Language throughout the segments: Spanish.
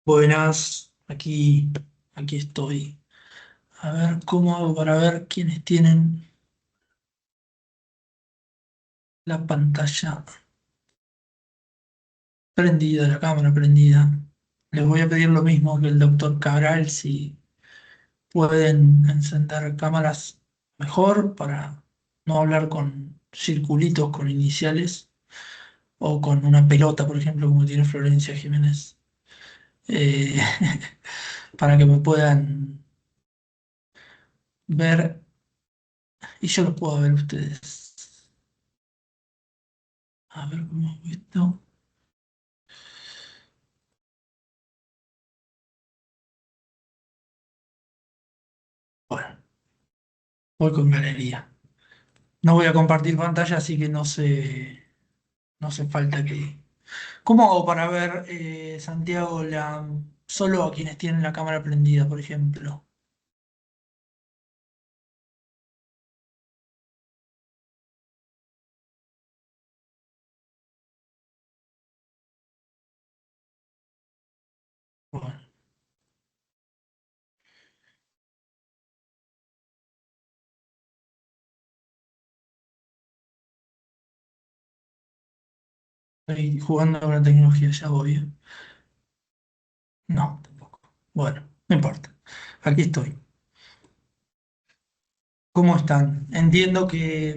Buenas, aquí estoy. A ver cómo hago para ver quiénes tienen la pantalla prendida, la cámara prendida. Les voy a pedir lo mismo que el doctor Cabral, si pueden encender cámaras mejor para no hablar con circulitos, con iniciales o con una pelota, por ejemplo, como tiene Florencia Jiménez. Eh, para que me puedan ver y yo los puedo ver ustedes. A ver cómo hago esto. Bueno, voy con galería. No voy a compartir pantalla, así que no hace falta que... ¿Cómo hago para ver, Santiago, solo a quienes tienen la cámara prendida, por ejemplo? Bueno, estoy jugando con la tecnología, ya voy. No, tampoco. Bueno, no importa. Aquí estoy. ¿Cómo están? Entiendo que...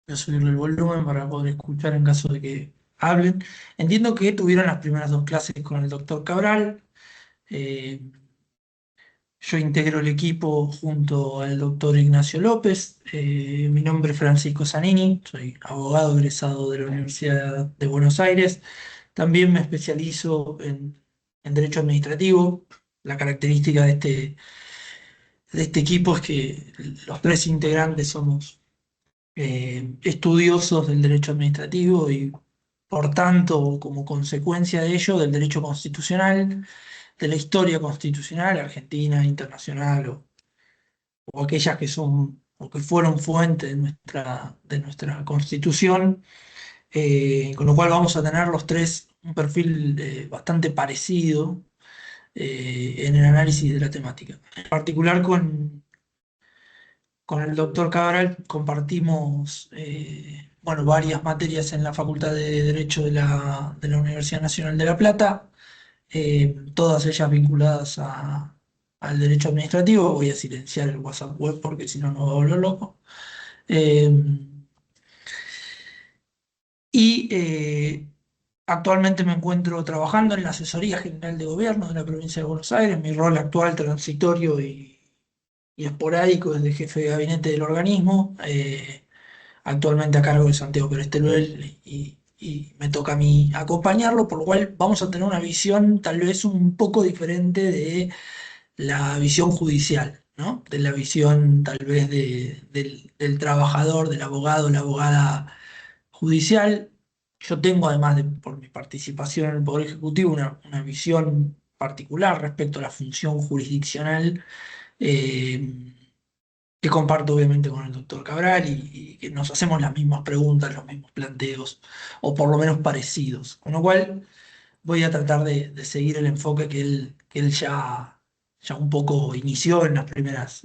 Voy a subirle el volumen para poder escuchar en caso de que hablen. Entiendo que tuvieron las primeras dos clases con el doctor Cabral. Eh, Yo integro el equipo junto al doctor Ignacio López. Mi nombre es Francisco Zanini, soy abogado egresado de la Universidad de Buenos Aires. También me especializo en Derecho Administrativo. La característica de este equipo es que los tres integrantes somos estudiosos del derecho administrativo y, por tanto, como consecuencia de ello, del derecho constitucional, de la historia constitucional argentina, internacional o aquellas que son o que fueron fuente de nuestra Constitución, con lo cual vamos a tener los tres un perfil bastante parecido en el análisis de la temática. En particular con el doctor Cabral compartimos bueno, varias materias en la Facultad de Derecho de la Universidad Nacional de La Plata, todas ellas vinculadas al derecho administrativo. Voy a silenciar el WhatsApp web porque si no nos va a volver loco. Eh, y actualmente me encuentro trabajando en la Asesoría General de Gobierno de la provincia de Buenos Aires. Mi rol actual transitorio y esporádico es de jefe de gabinete del organismo, actualmente a cargo de Santiago Pérez Teruel, y me toca a mí acompañarlo, por lo cual vamos a tener una visión tal vez un poco diferente de la visión judicial, ¿no? De la visión tal vez del trabajador, del abogado, la abogada judicial. Yo tengo, además de por mi participación en el Poder Ejecutivo, una visión particular respecto a la función jurisdiccional, eh, que comparto obviamente con el doctor Cabral, y que nos hacemos las mismas preguntas, los mismos planteos, o por lo menos parecidos. Con lo cual voy a tratar de seguir el enfoque que él ya un poco inició en las primeras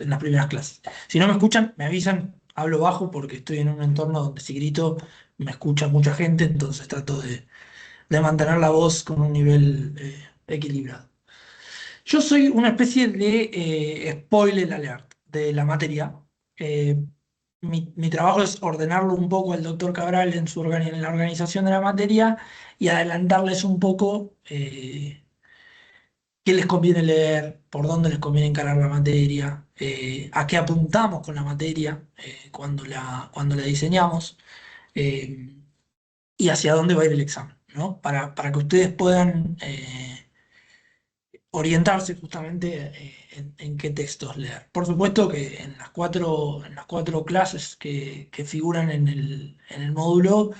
clases. Si no me escuchan, me avisan, hablo bajo porque estoy en un entorno donde si grito me escucha mucha gente, entonces trato de mantener la voz con un nivel equilibrado. Yo soy una especie de spoiler alert de la materia. Eh, mi trabajo es ordenarlo un poco al doctor Cabral en la organización de la materia y adelantarles un poco qué les conviene leer, por dónde les conviene encarar la materia, a qué apuntamos con la materia cuando la diseñamos, eh, y hacia dónde va a ir el examen, ¿no? Para que ustedes puedan orientarse justamente en qué textos leer. Por supuesto que en las cuatro clases que figuran en el módulo,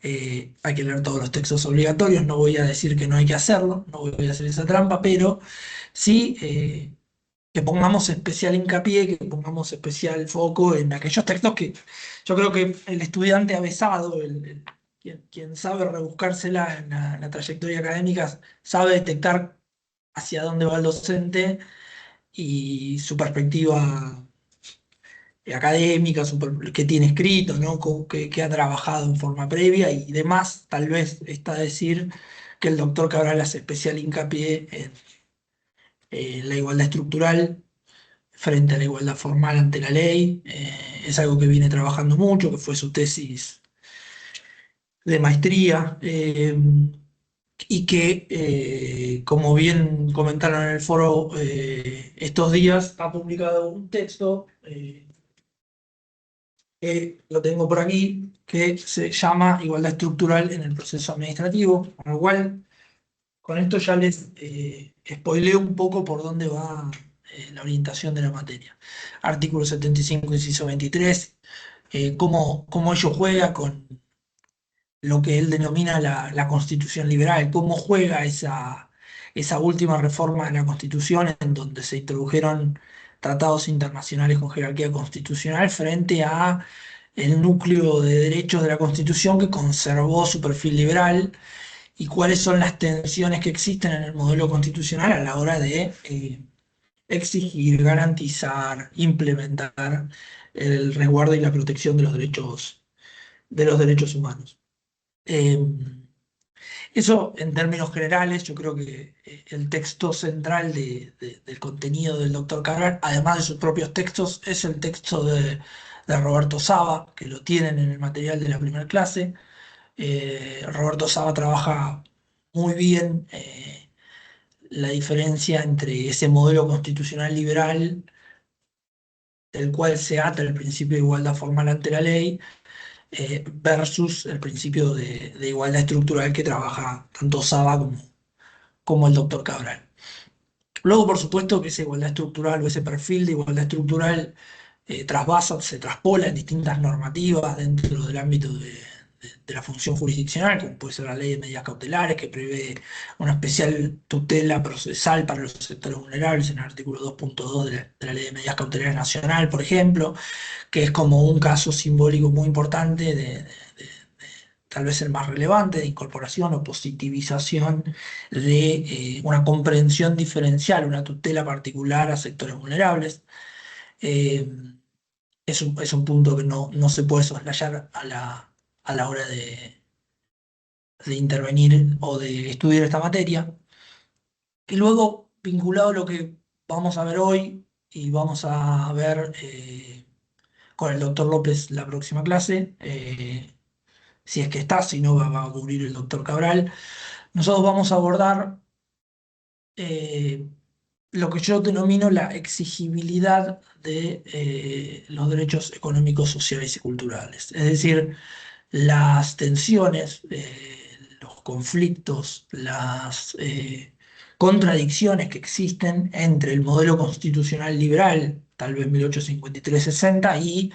hay que leer todos los textos obligatorios. No voy a decir que no hay que hacerlo, no voy a hacer esa trampa, pero sí, que pongamos especial hincapié, que pongamos especial foco en aquellos textos que yo creo que el estudiante avesado, quien sabe rebuscársela en la trayectoria académica, sabe detectar hacia dónde va el docente y su perspectiva académica, que tiene escrito, ¿no? Que ha trabajado en forma previa y demás. Tal vez está a decir que el doctor Cabral hace especial hincapié en la igualdad estructural frente a la igualdad formal ante la ley. Es algo que viene trabajando mucho, que fue su tesis de maestría. Y que, como bien comentaron en el foro estos días, ha publicado un texto que lo tengo por aquí, que se llama Igualdad Estructural en el Proceso Administrativo, con lo cual con esto ya les spoileo un poco por dónde va la orientación de la materia. Artículo 75, inciso 23, cómo ello juega con lo que él denomina la Constitución liberal, cómo juega esa última reforma de la Constitución en donde se introdujeron tratados internacionales con jerarquía constitucional frente a el núcleo de derechos de la Constitución que conservó su perfil liberal y cuáles son las tensiones que existen en el modelo constitucional a la hora de exigir, garantizar, implementar el resguardo y la protección de los derechos humanos. Eh, Eso en términos generales, yo creo que el texto central del contenido del doctor Cabral, además de sus propios textos, es el texto de Roberto Saba, que lo tienen en el material de la primera clase. Roberto Saba trabaja muy bien la diferencia entre ese modelo constitucional liberal, del cual se ata el principio de igualdad formal ante la ley, versus el principio de igualdad estructural que trabaja tanto Saba como el doctor Cabral. Luego, por supuesto, que esa igualdad estructural o ese perfil de igualdad estructural trasvasa, se traspola en distintas normativas dentro del ámbito de la función jurisdiccional, como puede ser la ley de medidas cautelares, que prevé una especial tutela procesal para los sectores vulnerables en el artículo 2.2 de la ley de medidas cautelares nacional, por ejemplo, que es como un caso simbólico muy importante tal vez el más relevante, de incorporación o positivización de una comprensión diferencial, una tutela particular a sectores vulnerables. Eh, es un punto que no se puede soslayar a la hora de intervenir o de estudiar esta materia. Y luego, vinculado a lo que vamos a ver hoy y vamos a ver con el doctor López la próxima clase, si es que está, si no va a cubrir el doctor Cabral. Nosotros vamos a abordar eh, lo que yo denomino la exigibilidad de los derechos económicos, sociales y culturales. Es decir, las tensiones, los conflictos, las contradicciones que existen entre el modelo constitucional liberal, tal vez 1853-60, y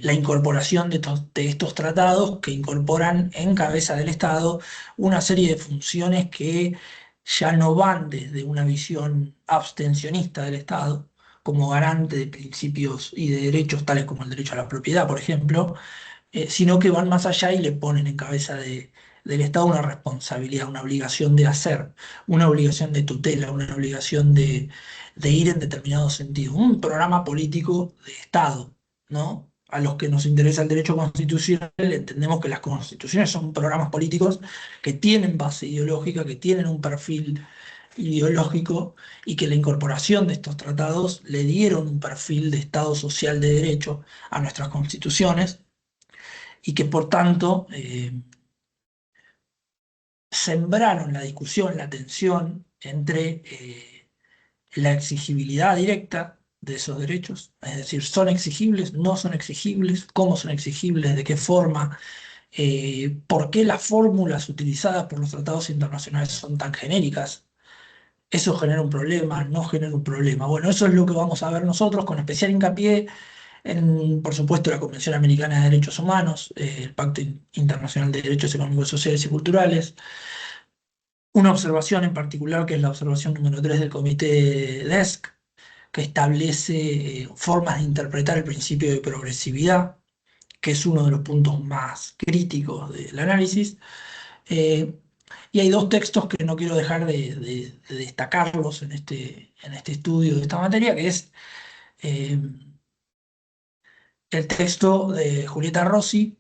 la incorporación de estos tratados que incorporan en cabeza del Estado una serie de funciones que ya no van desde una visión abstencionista del Estado, como garante de principios y de derechos tales como el derecho a la propiedad, por ejemplo, sino que van más allá y le ponen en cabeza del Estado una responsabilidad, una obligación de hacer, una obligación de tutela, una obligación de ir en determinado sentido, un programa político de Estado, ¿no? A los que nos interesa el derecho constitucional, entendemos que las constituciones son programas políticos que tienen base ideológica, que tienen un perfil ideológico y que la incorporación de estos tratados le dieron un perfil de Estado social de derecho a nuestras constituciones y que por tanto sembraron la discusión, la tensión entre la exigibilidad directa de esos derechos, es decir, ¿son exigibles? ¿No son exigibles? ¿Cómo son exigibles? ¿De qué forma? ¿Por qué las fórmulas utilizadas por los tratados internacionales son tan genéricas? ¿Eso genera un problema? ¿No genera un problema? Bueno, eso es lo que vamos a ver nosotros con especial hincapié por supuesto, la Convención Americana de Derechos Humanos, el Pacto Internacional de Derechos Económicos, Sociales y Culturales. Una observación en particular, que es la observación número 3 del Comité DESC, que establece formas de interpretar el principio de progresividad, que es uno de los puntos más críticos del análisis. Y hay dos textos que no quiero dejar de destacarlos en este estudio de esta materia, que es eh, el texto de Julieta Rossi,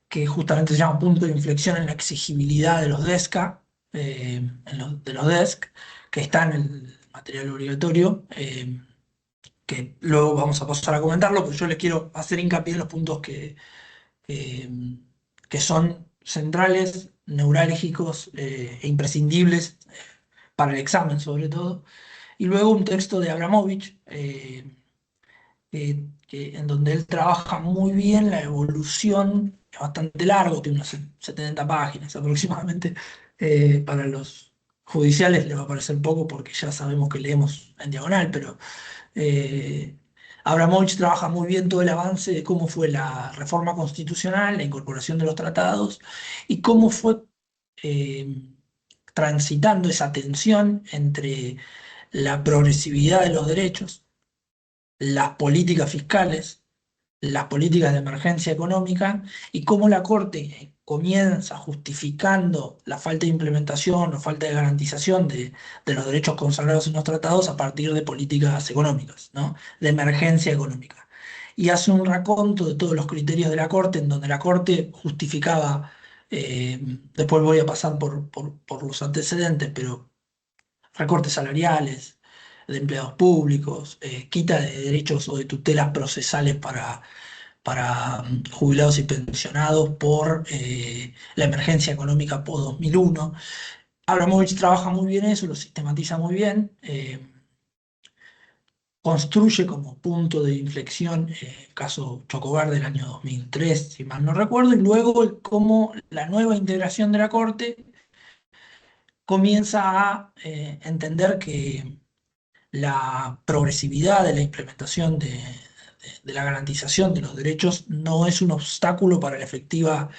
que justamente se llama Punto de inflexión en la exigibilidad de los DESCA, de los DESC, que está en el material obligatorio, que luego vamos a pasar a comentarlo, pero yo les quiero hacer hincapié en los puntos que, que son centrales, neurálgicos e imprescindibles para el examen sobre todo. Y luego un texto de Abramovich, en donde él trabaja muy bien la evolución, es bastante largo, tiene unas 70 páginas aproximadamente. Para los judiciales le va a parecer poco porque ya sabemos que leemos en diagonal, pero eh, Abramovich trabaja muy bien todo el avance de cómo fue la reforma constitucional, la incorporación de los tratados y cómo fue eh, transitando esa tensión entre la progresividad de los derechos, las políticas fiscales, las políticas de emergencia económica y cómo la Corte comienza justificando la falta de implementación o falta de garantización de los derechos consagrados en los tratados a partir de políticas económicas, ¿no? De emergencia económica. Y hace un raconto de todos los criterios de la Corte, en donde la Corte justificaba, después voy a pasar por los antecedentes, pero recortes salariales de empleados públicos, quita de derechos o de tutelas procesales para jubilados y pensionados por la emergencia económica post 2001. Abramovich trabaja muy bien eso, lo sistematiza muy bien, construye como punto de inflexión el caso Chocobar del año 2003, si mal no recuerdo, y luego cómo la nueva integración de la Corte comienza a entender que la progresividad de la implementación de la garantización de los derechos no es un obstáculo para la efectiva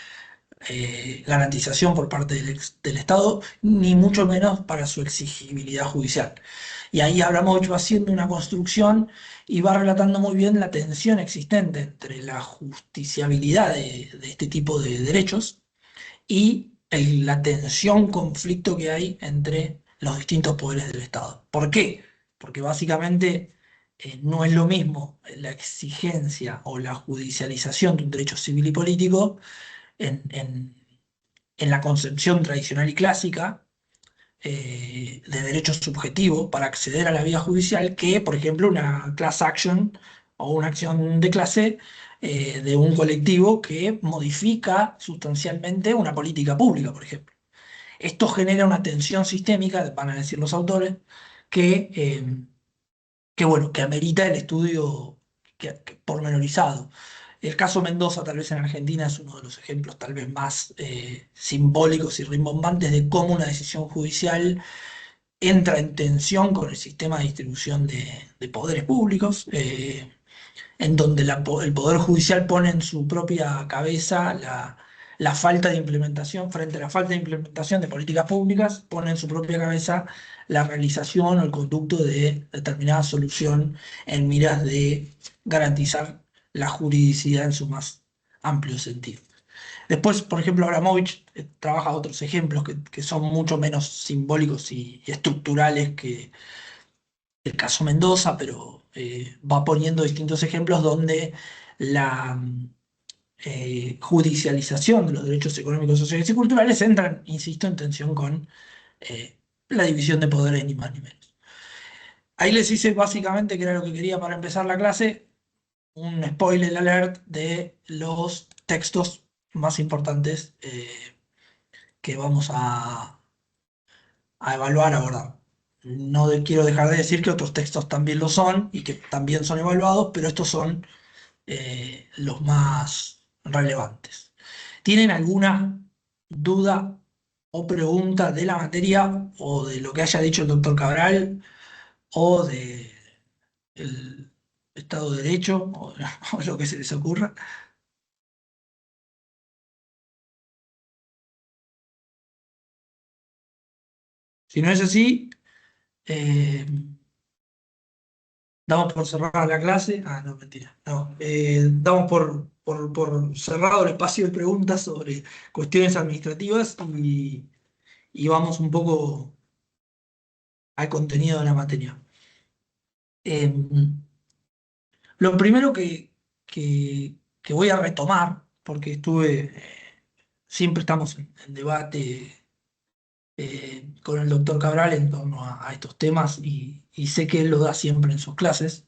garantización por parte del Estado, ni mucho menos para su exigibilidad judicial. Y ahí Abramovich va haciendo una construcción y va relatando muy bien la tensión existente entre la justiciabilidad de este tipo de derechos y la tensión, conflicto que hay entre los distintos poderes del Estado. ¿Por qué? Porque básicamente no es lo mismo la exigencia o la judicialización de un derecho civil y político en la concepción tradicional y clásica de derecho subjetivo para acceder a la vía judicial que, por ejemplo, una class action o una acción de clase de un colectivo que modifica sustancialmente una política pública, por ejemplo. Esto genera una tensión sistémica, van a decir los autores, que, eh, bueno, que amerita el estudio pormenorizado. El caso Mendoza, tal vez en Argentina, es uno de los ejemplos tal vez más simbólicos y rimbombantes de cómo una decisión judicial entra en tensión con el sistema de distribución de poderes públicos, en donde el Poder Judicial pone en su propia cabeza la falta de implementación, frente a la falta de implementación de políticas públicas, pone en su propia cabeza la realización o el conducto de determinada solución en miras de garantizar la juridicidad en su más amplio sentido. Después, por ejemplo, Abramovich trabaja otros ejemplos que son mucho menos simbólicos y estructurales que el caso Mendoza, pero va poniendo distintos ejemplos donde la judicialización de los derechos económicos, sociales y culturales entran, insisto, en tensión con la división de poderes, ni más ni menos. Ahí les hice básicamente, que era lo que quería para empezar la clase, un spoiler alert de los textos más importantes que vamos a evaluar, abordar. No quiero dejar de decir que otros textos también lo son y que también son evaluados, pero estos son los más relevantes. ¿Tienen alguna duda o pregunta de la materia o de lo que haya dicho el doctor Cabral o de el Estado de Derecho o lo que se les ocurra? Si no es así, eh, Damos por cerrada la clase. Ah, no, mentira. No. Damos por cerrado el espacio de preguntas sobre cuestiones administrativas y vamos un poco al contenido de la materia. Eh, lo primero que voy a retomar, porque siempre estamos en debate con el doctor Cabral en torno a estos temas y sé que él lo da siempre en sus clases,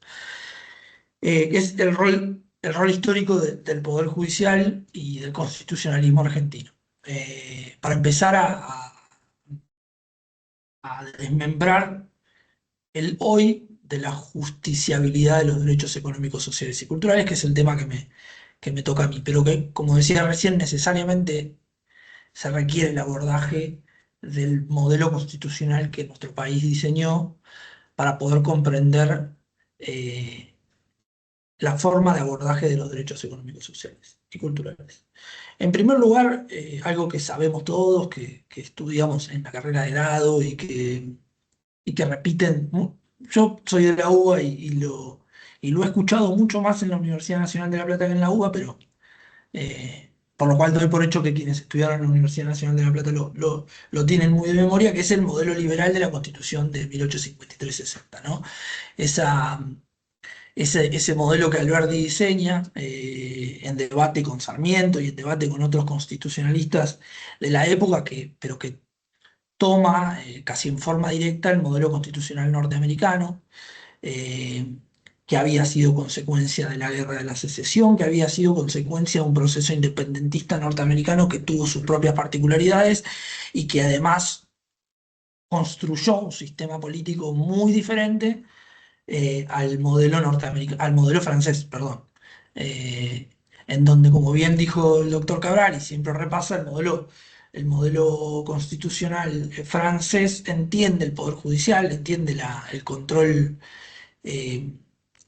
que es el rol histórico del Poder Judicial y del constitucionalismo argentino. Para empezar a desmembrar el hoy de la justiciabilidad de los derechos económicos, sociales y culturales, que es el tema que me toca a mí, pero que, como decía recién, necesariamente se requiere el abordaje del modelo constitucional que nuestro país diseñó para poder comprender eh, la forma de abordaje de los derechos económicos, sociales y culturales. En primer lugar, algo que sabemos todos, que estudiamos en la carrera de grado y que repiten, yo soy de la UBA y lo he escuchado mucho más en la Universidad Nacional de La Plata que en la UBA, pero por lo cual doy por hecho que quienes estudiaron en la Universidad Nacional de La Plata lo tienen muy de memoria, que es el modelo liberal de la Constitución de 1853-60, ¿no? Esa, ese modelo que Alberti diseña en debate con Sarmiento y en debate con otros constitucionalistas de la época, pero que toma casi en forma directa el modelo constitucional norteamericano, eh, que había sido consecuencia de la Guerra de la Secesión, que había sido consecuencia de un proceso independentista norteamericano que tuvo sus propias particularidades y que además construyó un sistema político muy diferente al modelo norteamericano, al modelo francés, perdón. Eh, en donde, como bien dijo el doctor Cabral, y siempre repasa, el modelo constitucional francés entiende el poder judicial, entiende el control eh,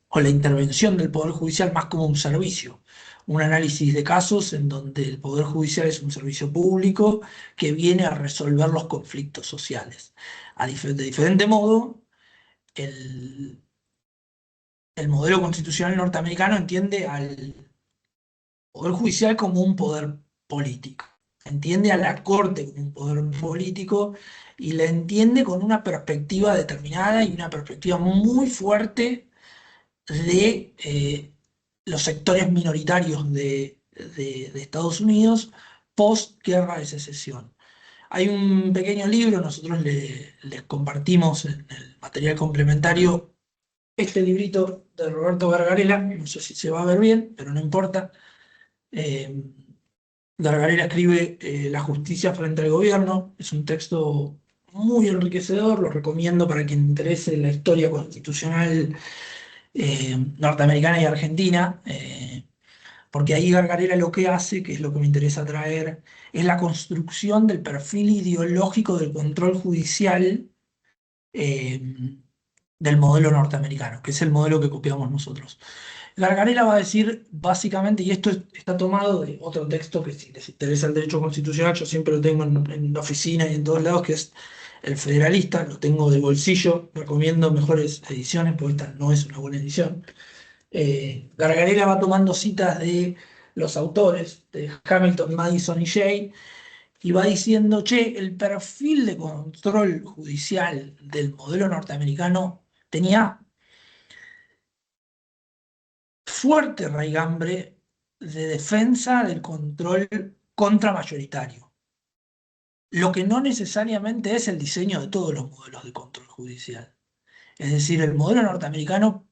o la intervención del poder judicial más como un servicio. Un análisis de casos en donde el poder judicial es un servicio público que viene a resolver los conflictos sociales. De diferente modo, el, el modelo constitucional norteamericano entiende al poder judicial como un poder político, entiende a la corte como un poder político y la entiende con una perspectiva determinada y una perspectiva muy fuerte de los sectores minoritarios de Estados Unidos post guerra de secesión. Hay un pequeño libro, nosotros les compartimos en el material complementario este librito de Roberto Gargarella, no sé si se va a ver bien, pero no importa. Eh, Gargarella escribe La justicia frente al gobierno, es un texto muy enriquecedor, lo recomiendo para quien interese la historia constitucional norteamericana y argentina, porque ahí Gargarella lo que hace, que es lo que me interesa traer, es la construcción del perfil ideológico del control judicial eh, del modelo norteamericano, que es el modelo que copiamos nosotros. Gargarella va a decir básicamente, y esto está tomado de otro texto que si les interesa el derecho constitucional, yo siempre lo tengo en la oficina y en todos lados, que es El Federalista, lo tengo de bolsillo, recomiendo mejores ediciones, porque esta no es una buena edición. Gargarella va tomando citas de los autores, de Hamilton, Madison y Jay, y va diciendo, che, el perfil de control judicial del modelo norteamericano tenía fuerte raigambre de defensa del control contramayoritario, lo que no necesariamente es el diseño de todos los modelos de control judicial. Es decir, el modelo norteamericano,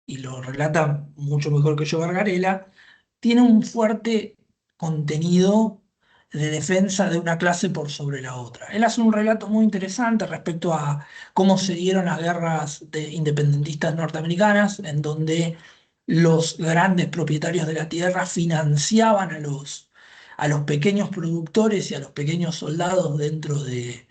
y lo relata mucho mejor que yo Gargarella, tiene un fuerte contenido de defensa de una clase por sobre la otra. Él hace un relato muy interesante respecto a cómo se dieron las guerras independentistas norteamericanas, en donde los grandes propietarios de la tierra financiaban a los pequeños productores y a los pequeños soldados dentro de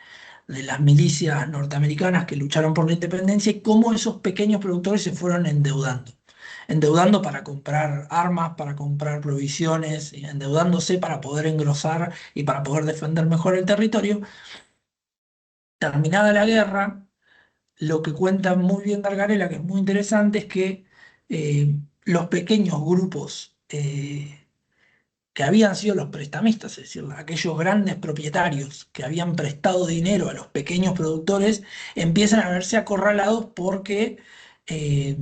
las milicias norteamericanas que lucharon por la independencia y cómo esos pequeños productores se fueron endeudando para comprar armas, para comprar provisiones, y endeudándose para poder engrosar y para poder defender mejor el territorio. Terminada la guerra, lo que cuenta muy bien Dargarela, que es muy interesante, es que los pequeños grupos que habían sido los prestamistas, es decir, aquellos grandes propietarios que habían prestado dinero a los pequeños productores, empiezan a verse acorralados porque eh,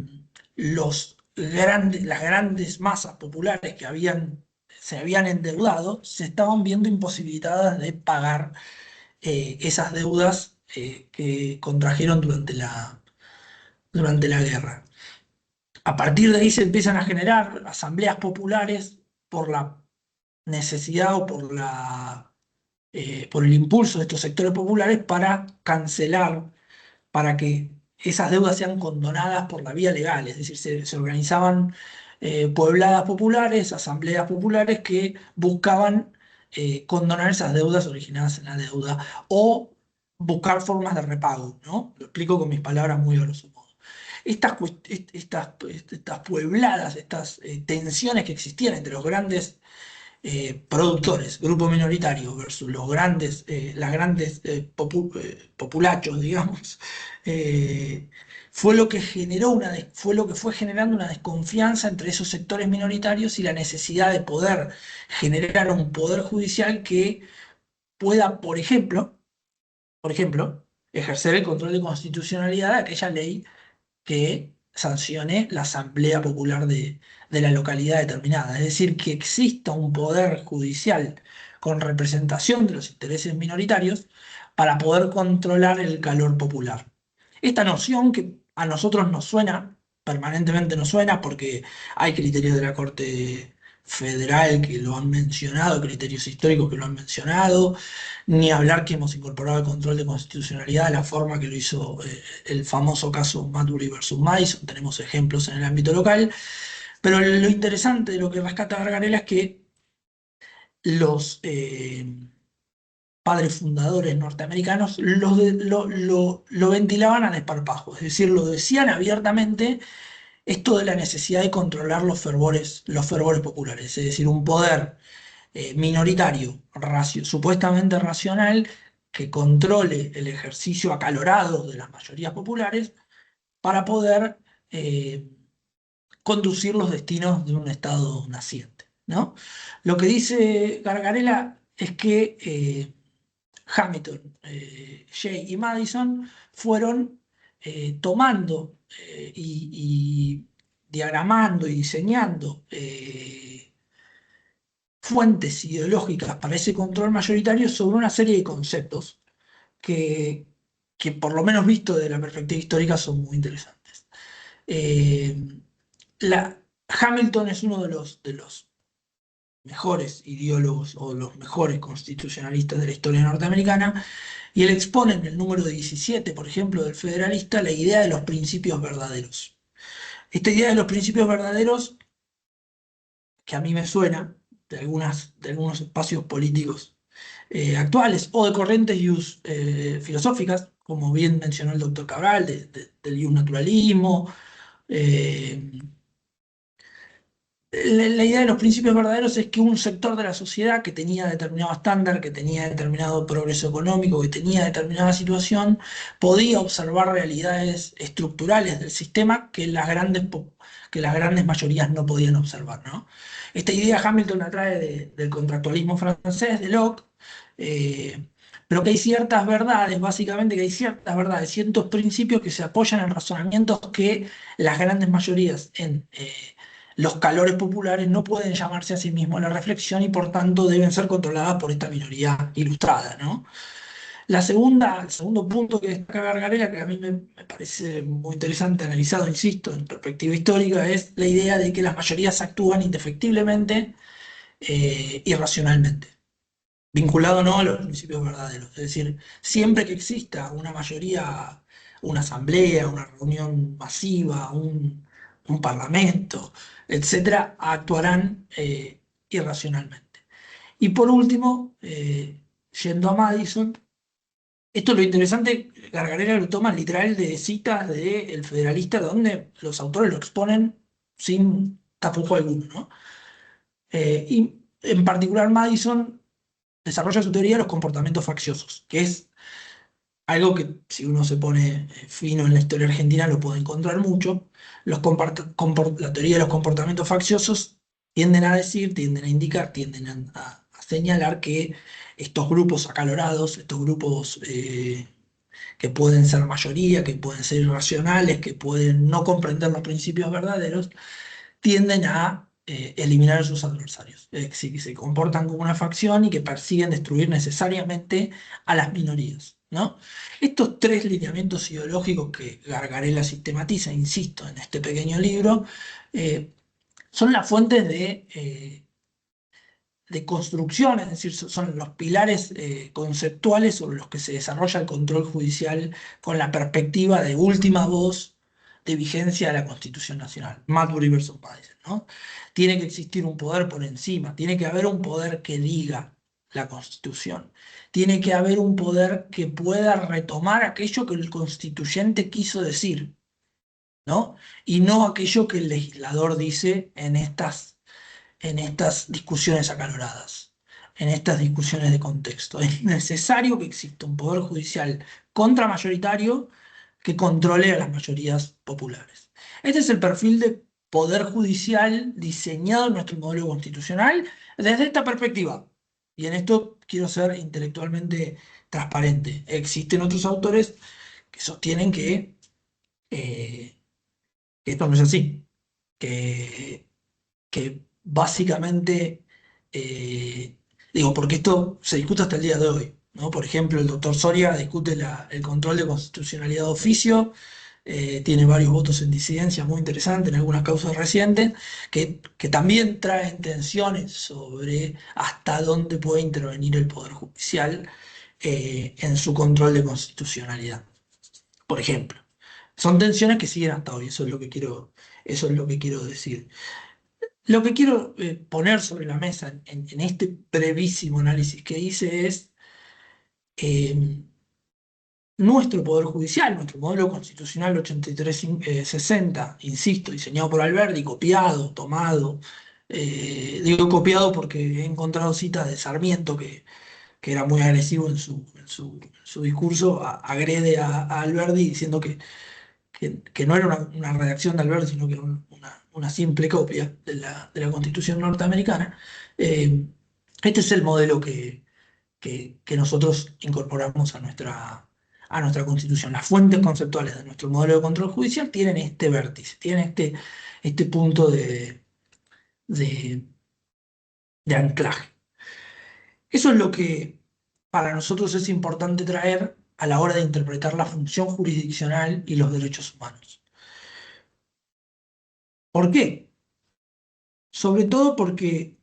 las grandes masas populares que se habían endeudado se estaban viendo imposibilitadas de pagar esas deudas que contrajeron durante la guerra. A partir de ahí se empiezan a generar asambleas populares por la necesidad o por el impulso de estos sectores populares para cancelar, para que esas deudas sean condonadas por la vía legal. Es decir, se organizaban puebladas populares, asambleas populares que buscaban condonar esas deudas originadas en la deuda o buscar formas de repago, ¿no? Lo explico con mis palabras muy a grosso modo. Estas puebladas, estas tensiones que existían entre los grandes productores, grupo minoritario versus las grandes populachos, digamos, eh, fue lo que fue generando una desconfianza entre esos sectores minoritarios y la necesidad de poder generar un poder judicial que pueda, por ejemplo, ejercer el control de constitucionalidad de aquella ley que sancione la asamblea popular de la localidad determinada. Es decir, que exista un poder judicial con representación de los intereses minoritarios para poder controlar el calor popular. Esta noción que a nosotros nos suena, permanentemente nos suena, porque hay criterios de la Corte Federal que lo han mencionado, criterios históricos que lo han mencionado, ni hablar que hemos incorporado el control de constitucionalidad de la forma que lo hizo el famoso caso Marbury versus Madison. Tenemos ejemplos en el ámbito local, pero lo interesante de lo que rescata Gargarella es que los padres fundadores norteamericanos lo ventilaban a desparpajo, es decir, lo decían abiertamente esto de la necesidad de controlar los fervores populares, es decir, un poder minoritario, supuestamente racional, que controle el ejercicio acalorado de las mayorías populares para poder eh, conducir los destinos de un Estado naciente, ¿no? Lo que dice Gargarella es que Hamilton, Jay y Madison fueron tomando y diagramando y diseñando fuentes ideológicas para ese control mayoritario sobre una serie de conceptos que, que por lo menos visto desde la perspectiva histórica son muy interesantes. Eh, Hamilton es uno de los mejores ideólogos o los mejores constitucionalistas de la historia norteamericana y él expone en el número 17, por ejemplo, del Federalista, la idea de los principios verdaderos. Esta idea de los principios verdaderos, que a mí me suena de algunos espacios políticos actuales o de corrientes filosóficas, como bien mencionó el doctor Cabral, del naturalismo. eh, la idea de los principios verdaderos es que un sector de la sociedad que tenía determinado estándar, que tenía determinado progreso económico, que tenía determinada situación, podía observar realidades estructurales del sistema que las grandes mayorías no podían observar, ¿no? Esta idea Hamilton la trae del contractualismo francés, de Locke, eh, pero que hay ciertas verdades, básicamente que hay ciertas verdades, ciertos principios que se apoyan en razonamientos que las grandes mayorías en los calores populares no pueden llamarse a sí mismos a la reflexión y por tanto deben ser controladas por esta minoría ilustrada, ¿no? El segundo punto que destaca Gargarella, que a mí me parece muy interesante analizado, insisto, en perspectiva histórica, es la idea de que las mayorías actúan indefectiblemente y racionalmente, vinculado no a los principios verdaderos. Es decir, siempre que exista una mayoría, una asamblea, una reunión masiva, un parlamento, etcétera, actuarán irracionalmente. Y por último, yendo a Madison, esto es lo interesante, Gargarella lo toma literal de citas de El Federalista, donde los autores lo exponen sin tapujo alguno, ¿no? Y en particular Madison desarrolla su teoría de los comportamientos facciosos, que es Algo que si uno se pone fino en la historia argentina lo puede encontrar mucho. La teoría de los comportamientos facciosos tienden a decir, tienden a indicar, tienden a señalar que estos grupos acalorados, estos grupos que pueden ser mayoría, que pueden ser irracionales, que pueden no comprender los principios verdaderos, tienden a eliminar a sus adversarios. Es decir, que se comportan como una facción y que persiguen destruir necesariamente a las minorías, ¿no? Estos tres lineamientos ideológicos que Gargarella sistematiza, insisto, en este pequeño libro, eh, son las fuentes de construcción, es decir, son los pilares conceptuales sobre los que se desarrolla el control judicial con la perspectiva de última voz de vigencia de la Constitución Nacional. Marbury versus Madison, ¿no? Tiene que existir un poder por encima, tiene que haber un poder que diga la Constitución, tiene que haber un poder que pueda retomar aquello que el constituyente quiso decir, ¿no? Y no aquello que el legislador dice en estas discusiones acaloradas, en estas discusiones de contexto. Es necesario que exista un poder judicial contramayoritario que controle a las mayorías populares. Este es el perfil de poder judicial diseñado en nuestro modelo constitucional desde esta perspectiva. Y en esto quiero ser intelectualmente transparente. Existen otros autores que sostienen eh, que esto no es así, que que básicamente, digo, porque esto se discute hasta el día de hoy, ¿no? Por ejemplo, el doctor Soria discute el control de constitucionalidad de oficio, tiene varios votos en disidencia muy interesantes en algunas causas recientes, que también traen tensiones sobre hasta dónde puede intervenir el Poder Judicial en su control de constitucionalidad, por ejemplo. Son tensiones que siguen hasta hoy, eso es lo que quiero decir. Lo que quiero poner sobre la mesa en este brevísimo análisis que hice es eh, nuestro Poder Judicial, nuestro modelo constitucional 83-60, insisto, diseñado por Alberti, copiado, tomado, digo copiado porque he encontrado citas de Sarmiento que era muy agresivo en su discurso, agrede a Alberti diciendo que no era una redacción de Alberti, sino que era una simple copia de la Constitución norteamericana. Eh, este es el modelo que nosotros incorporamos a nuestra Constitución. Las fuentes conceptuales de nuestro modelo de control judicial tienen este vértice, tienen este punto de, de anclaje. Eso es lo que para nosotros es importante traer a la hora de interpretar la función jurisdiccional y los derechos humanos. ¿Por qué? Sobre todo porque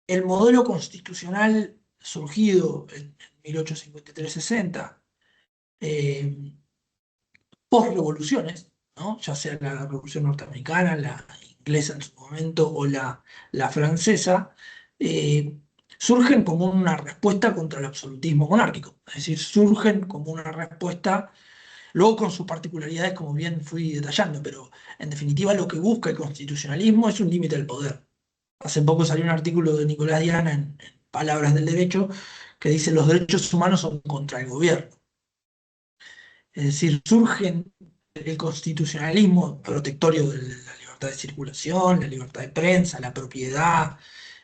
el modelo constitucional surgido en 1853-60, eh, post-revoluciones, ¿no? Ya sea la revolución norteamericana, la inglesa en su momento o la francesa, eh, surgen como una respuesta contra el absolutismo monárquico. Es decir, surgen como una respuesta, luego con sus particularidades, como bien fui detallando, pero en definitiva lo que busca el constitucionalismo es un límite del poder. Hace poco salió un artículo de Nicolás Diana en Palabras del Derecho que dice los derechos humanos son contra el gobierno. Es decir, surgen el constitucionalismo protectorio de la libertad de circulación, la libertad de prensa, la propiedad,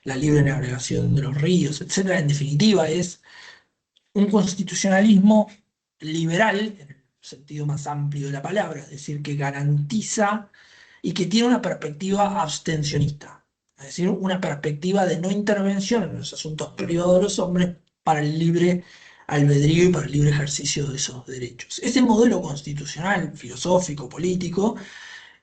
la libre navegación de los ríos, etcétera. En definitiva, es un constitucionalismo liberal, en el sentido más amplio de la palabra, es decir, que garantiza y que tiene una perspectiva abstencionista, es decir, una perspectiva de no intervención en los asuntos privados de los hombres para el libre albedrío y para el libre ejercicio de esos derechos. Ese modelo constitucional, filosófico, político,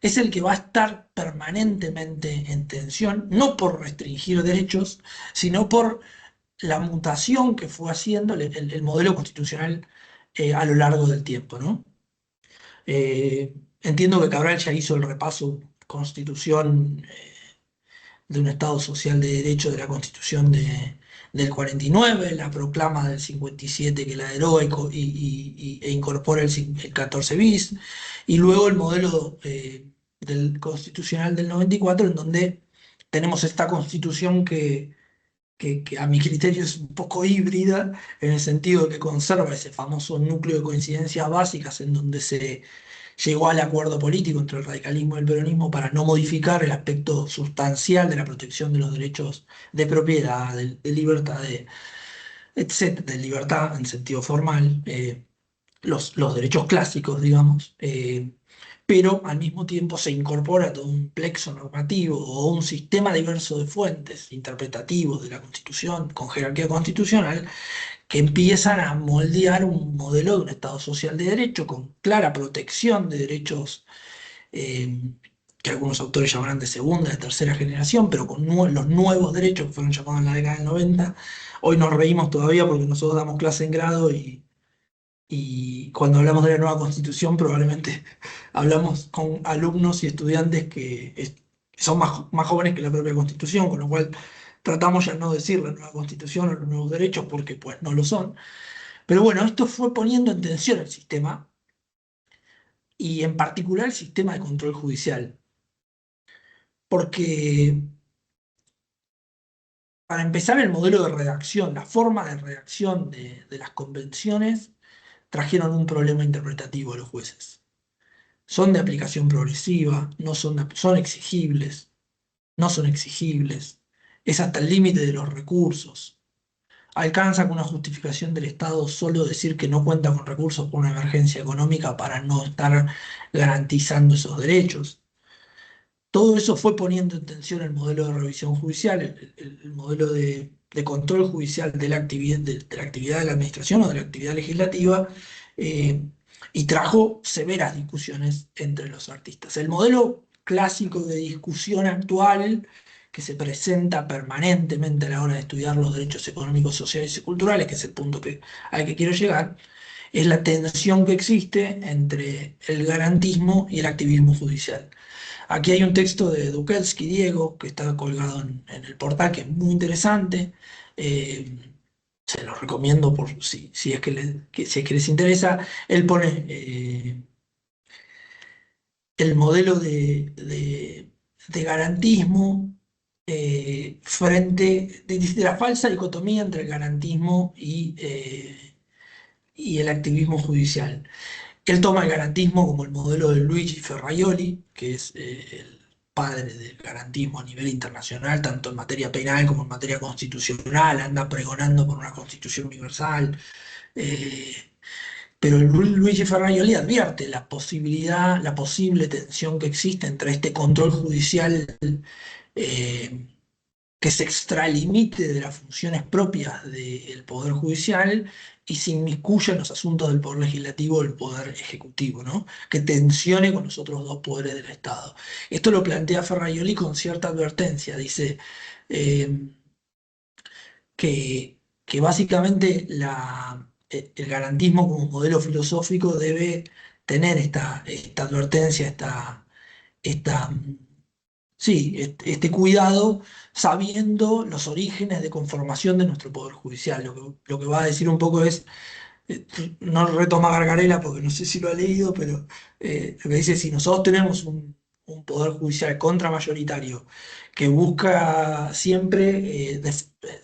es el que va a estar permanentemente en tensión, no por restringir derechos, sino por la mutación que fue haciendo el modelo constitucional a lo largo del tiempo, ¿no? Entiendo que Cabral ya hizo el repaso constitución de un Estado social de derecho de la Constitución del 49, la proclama del 57 que la deroga e incorpora el 14 bis, y luego el modelo del constitucional del 94, en donde tenemos esta constitución que a mi criterio es un poco híbrida, en el sentido de que conserva ese famoso núcleo de coincidencias básicas en donde se llegó al acuerdo político entre el radicalismo y el peronismo para no modificar el aspecto sustancial de la protección de los derechos de propiedad, de libertad, etcétera, de libertad en sentido formal, los derechos clásicos, digamos, pero al mismo tiempo se incorpora todo un plexo normativo o un sistema diverso de fuentes interpretativos de la Constitución con jerarquía constitucional que empiezan a moldear un modelo de un Estado social de derecho con clara protección de derechos eh, que algunos autores llamarán de segunda, de tercera generación, pero con los nuevos derechos que fueron llamados en la década del 90. Hoy nos reímos todavía porque nosotros damos clase en grado y cuando hablamos de la nueva constitución probablemente hablamos con alumnos y estudiantes que son más jóvenes que la propia constitución, con lo cual tratamos ya no decir la nueva constitución o los nuevos derechos porque pues no lo son. Pero bueno, esto fue poniendo en tensión el sistema y en particular el sistema de control judicial, porque para empezar el modelo de redacción, la forma de redacción de las convenciones trajeron un problema interpretativo a los jueces. Son de aplicación progresiva, no son, son exigibles, no son exigibles, es hasta el límite de los recursos. Alcanza con una justificación del Estado solo decir que no cuenta con recursos por una emergencia económica para no estar garantizando esos derechos. Todo eso fue poniendo en tensión el modelo de revisión judicial, el modelo de control judicial de la actividad de la administración o de la actividad legislativa, eh, y trajo severas discusiones entre los artistas. El modelo clásico de discusión actual, que se presenta permanentemente a la hora de estudiar los derechos económicos, sociales y culturales, que es el punto al que quiero llegar, es la tensión que existe entre el garantismo y el activismo judicial. Aquí hay un texto de Dukelsky, Diego, que está colgado en el portal, que es muy interesante. Eh, Se los recomiendo por si es que si es que les interesa. Él pone el modelo de garantismo frente de la falsa dicotomía entre el garantismo y el activismo judicial. Él toma el garantismo como el modelo de Luigi Ferraioli, que es el padre del garantismo a nivel internacional, tanto en materia penal como en materia constitucional, anda pregonando por una constitución universal. eh, pero Luigi Ferraioli advierte la posibilidad, la posible tensión que existe entre este control judicial eh, que se extralimite de las funciones propias del Poder Judicial y se inmiscuya en los asuntos del Poder Legislativo o del Poder Ejecutivo, ¿no? Que tensione con los otros dos poderes del Estado. Esto lo plantea Ferraioli con cierta advertencia. Dice eh, que básicamente el garantismo como modelo filosófico debe tener esta advertencia, esta sí, este cuidado, sabiendo los orígenes de conformación de nuestro Poder Judicial. Lo que va a decir un poco es, no retoma Gargarela porque no sé si lo ha leído, pero lo que dice, si nosotros tenemos un Poder Judicial contramayoritario que busca siempre,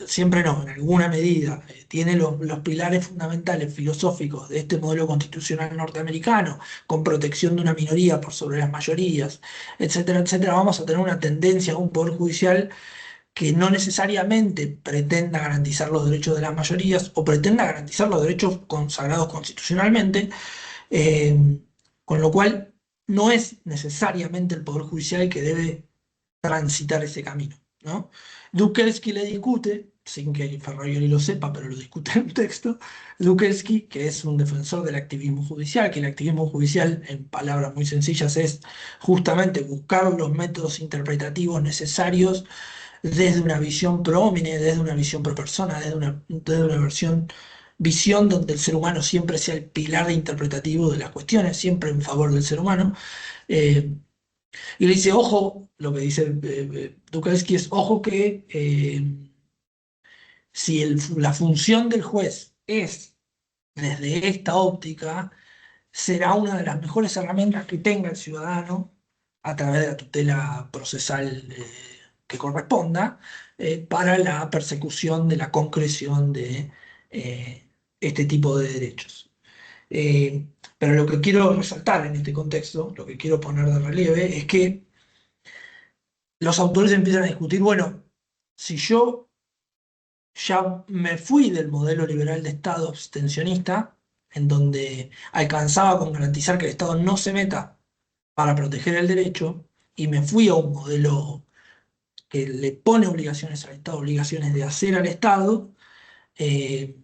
siempre no, en alguna medida, tiene los pilares fundamentales filosóficos de este modelo constitucional norteamericano, con protección de una minoría por sobre las mayorías, etcétera, etcétera, vamos a tener una tendencia a un Poder Judicial que no necesariamente pretenda garantizar los derechos de las mayorías o pretenda garantizar los derechos consagrados constitucionalmente, eh, con lo cual no es necesariamente el Poder Judicial el que debe transitar ese camino, ¿no? Dukelsky le discute, sin que Ferraioli lo sepa, pero lo discute en un texto, Dukelsky, que es un defensor del activismo judicial, que el activismo judicial, en palabras muy sencillas, es justamente buscar los métodos interpretativos necesarios desde una visión pro homine, desde una visión pro persona, desde una visión donde el ser humano siempre sea el pilar interpretativo de las cuestiones, siempre en favor del ser humano. Eh, y le dice, ojo, lo que dice Tucholsky es, ojo que si la función del juez es desde esta óptica, será una de las mejores herramientas que tenga el ciudadano a través de la tutela procesal que corresponda para la persecución de la concreción de este tipo de derechos. Eh, pero lo que quiero resaltar en este contexto, lo que quiero poner de relieve, es que los autores empiezan a discutir, bueno, si yo ya me fui del modelo liberal de Estado abstencionista, en donde alcanzaba con garantizar que el Estado no se meta para proteger el derecho, y me fui a un modelo que le pone obligaciones al Estado, obligaciones de hacer al Estado, eh,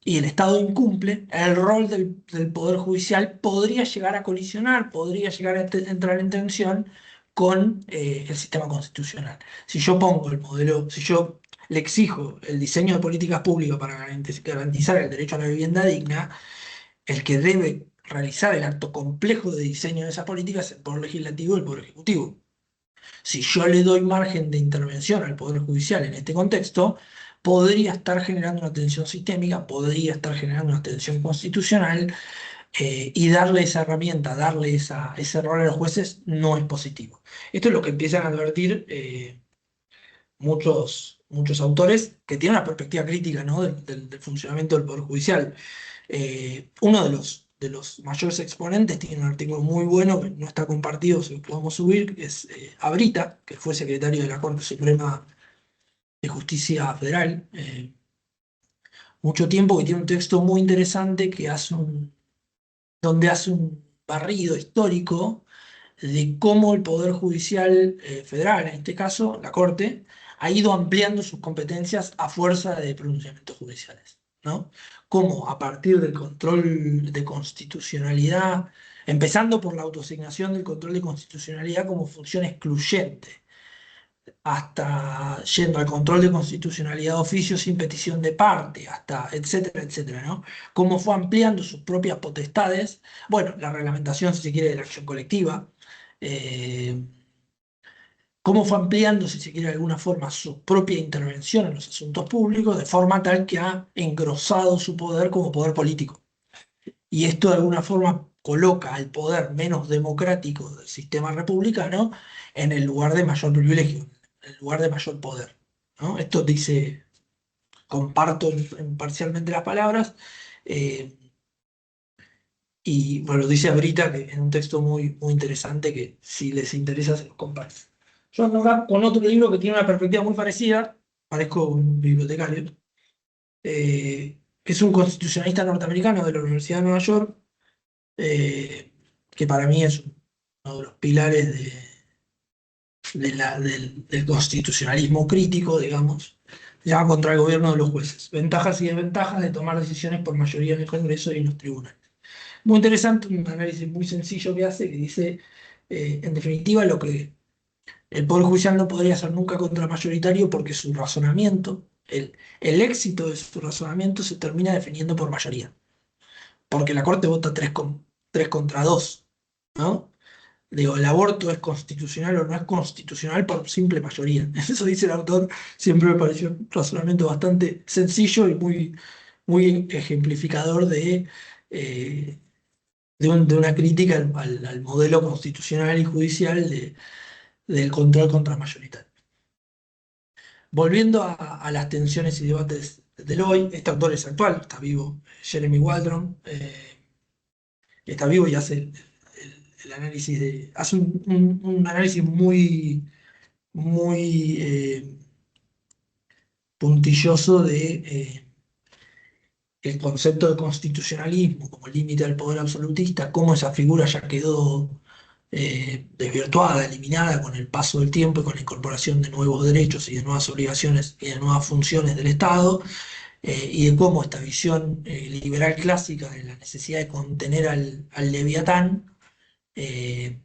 y el Estado incumple, el rol del Poder Judicial podría llegar a colisionar, podría llegar a entrar en tensión con el sistema constitucional. Si yo pongo el modelo, si yo le exijo el diseño de políticas públicas para garantizar el derecho a la vivienda digna, el que debe realizar el acto complejo de diseño de esas políticas es el Poder Legislativo y el Poder Ejecutivo. Si yo le doy margen de intervención al Poder Judicial en este contexto, podría estar generando una tensión sistémica, podría estar generando una tensión constitucional, y darle esa herramienta, darle ese rol a los jueces no es positivo. Esto es lo que empiezan a advertir muchos autores que tienen una perspectiva crítica, ¿no? del funcionamiento del Poder Judicial. Uno de los mayores exponentes tiene un artículo muy bueno que no está compartido, si lo podemos subir, que es Abrita, que fue secretario de la Corte Suprema de Justicia Federal, mucho tiempo, que tiene un texto muy interesante donde hace un barrido histórico de cómo el Poder Judicial federal, en este caso la Corte, ha ido ampliando sus competencias a fuerza de pronunciamientos judiciales, ¿no? Cómo a partir del control de constitucionalidad, empezando por la autoasignación del control de constitucionalidad como función excluyente, hasta yendo al control de constitucionalidad de oficio sin petición de parte, hasta etcétera, etcétera, ¿no? Cómo fue ampliando sus propias potestades, bueno, la reglamentación, si se quiere, de la acción colectiva, eh, cómo fue ampliando, si se quiere de alguna forma, su propia intervención en los asuntos públicos, de forma tal que ha engrosado su poder como poder político. Y esto de alguna forma coloca al poder menos democrático del sistema republicano en el lugar de mayor privilegio, en el lugar de mayor poder, ¿no? Esto dice, comparto parcialmente las palabras, eh, y bueno, dice Brita que en un texto muy interesante que si les interesa se los comparto. Yo ando acá con otro libro que tiene una perspectiva muy parecida, parezco un bibliotecario, que es un constitucionalista norteamericano de la Universidad de Nueva York, que para mí es uno de los pilares del constitucionalismo crítico, digamos, se llama Contra el gobierno de los jueces, ventajas y desventajas de tomar decisiones por mayoría en el Congreso y en los tribunales. Muy interesante, un análisis muy sencillo que hace, que dice, en definitiva, lo que el Poder Judicial no podría ser nunca contramayoritario porque su razonamiento, el éxito de su razonamiento se termina definiendo por mayoría, porque la Corte vota 3 contra 2, ¿no? Digo, el aborto es constitucional o no es constitucional por simple mayoría. Eso dice el autor, siempre me pareció un razonamiento bastante sencillo y muy ejemplificador eh, de una crítica al modelo constitucional y judicial del control contramayoritario. Volviendo a las tensiones y debates del hoy, este autor es actual, está vivo, Jeremy Waldron, está vivo y hace el análisis hace un análisis muy puntilloso el concepto de constitucionalismo como límite al poder absolutista, cómo esa figura ya quedó desvirtuada, eliminada con el paso del tiempo y con la incorporación de nuevos derechos y de nuevas obligaciones y de nuevas funciones del Estado, y de cómo esta visión liberal clásica de la necesidad de contener al leviatán, eh,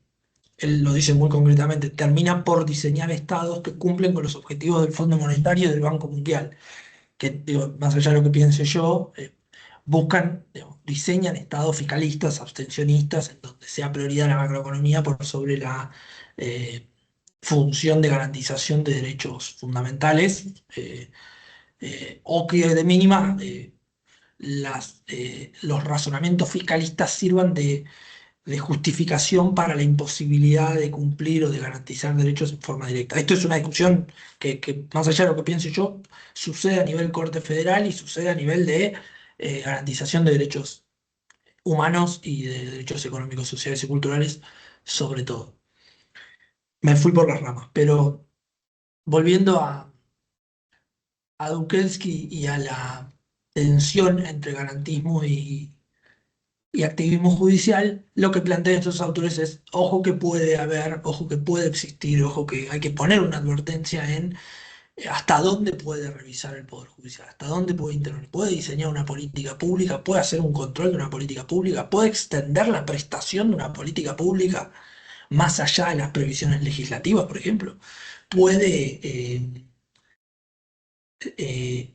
él lo dice muy concretamente, termina por diseñar estados que cumplen con los objetivos del Fondo Monetario y del Banco Mundial, que digo, más allá de lo que piense yo, buscan, digamos, diseñan estados fiscalistas, abstencionistas, en donde sea prioridad la macroeconomía por sobre la eh, función de garantización de derechos fundamentales, o que de mínima los razonamientos fiscalistas sirvan de justificación para la imposibilidad de cumplir o de garantizar derechos en forma directa. Esto es una discusión que, más allá de lo que piense yo, sucede a nivel Corte Federal y sucede a nivel de garantización de derechos humanos y de derechos económicos, sociales y culturales, sobre todo. Me fui por las ramas, pero volviendo a Dukensky y a la tensión entre garantismo y activismo judicial, lo que plantean estos autores es, ojo que puede haber, ojo que puede existir, ojo que hay que poner una advertencia en hasta dónde puede revisar el Poder Judicial, hasta dónde puede intervenir, puede diseñar una política pública, puede hacer un control de una política pública, puede extender la prestación de una política pública más allá de las previsiones legislativas, por ejemplo, puede eh,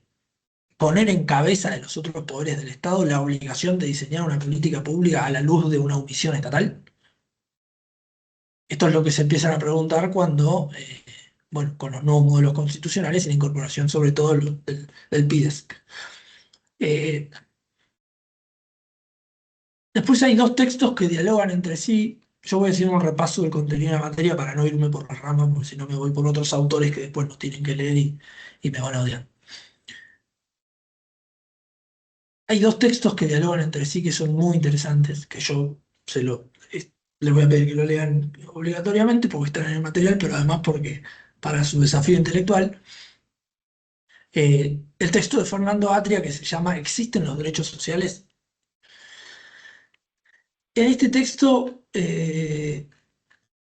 poner en cabeza de los otros poderes del Estado la obligación de diseñar una política pública a la luz de una omisión estatal. Esto es lo que se empiezan a preguntar cuando, bueno, con los nuevos modelos constitucionales y la incorporación sobre todo del PIDESC. Eh, Después hay dos textos que dialogan entre sí. Yo voy a hacer un repaso del contenido de la materia para no irme por las ramas, porque si no me voy por otros autores que después nos tienen que leer y me van a odiar. Hay dos textos que dialogan entre sí que son muy interesantes, que yo les voy a pedir que lo lean obligatoriamente porque están en el material, pero además porque para su desafío intelectual. El texto de Fernando Atria que se llama ¿Existen los derechos sociales? En este texto,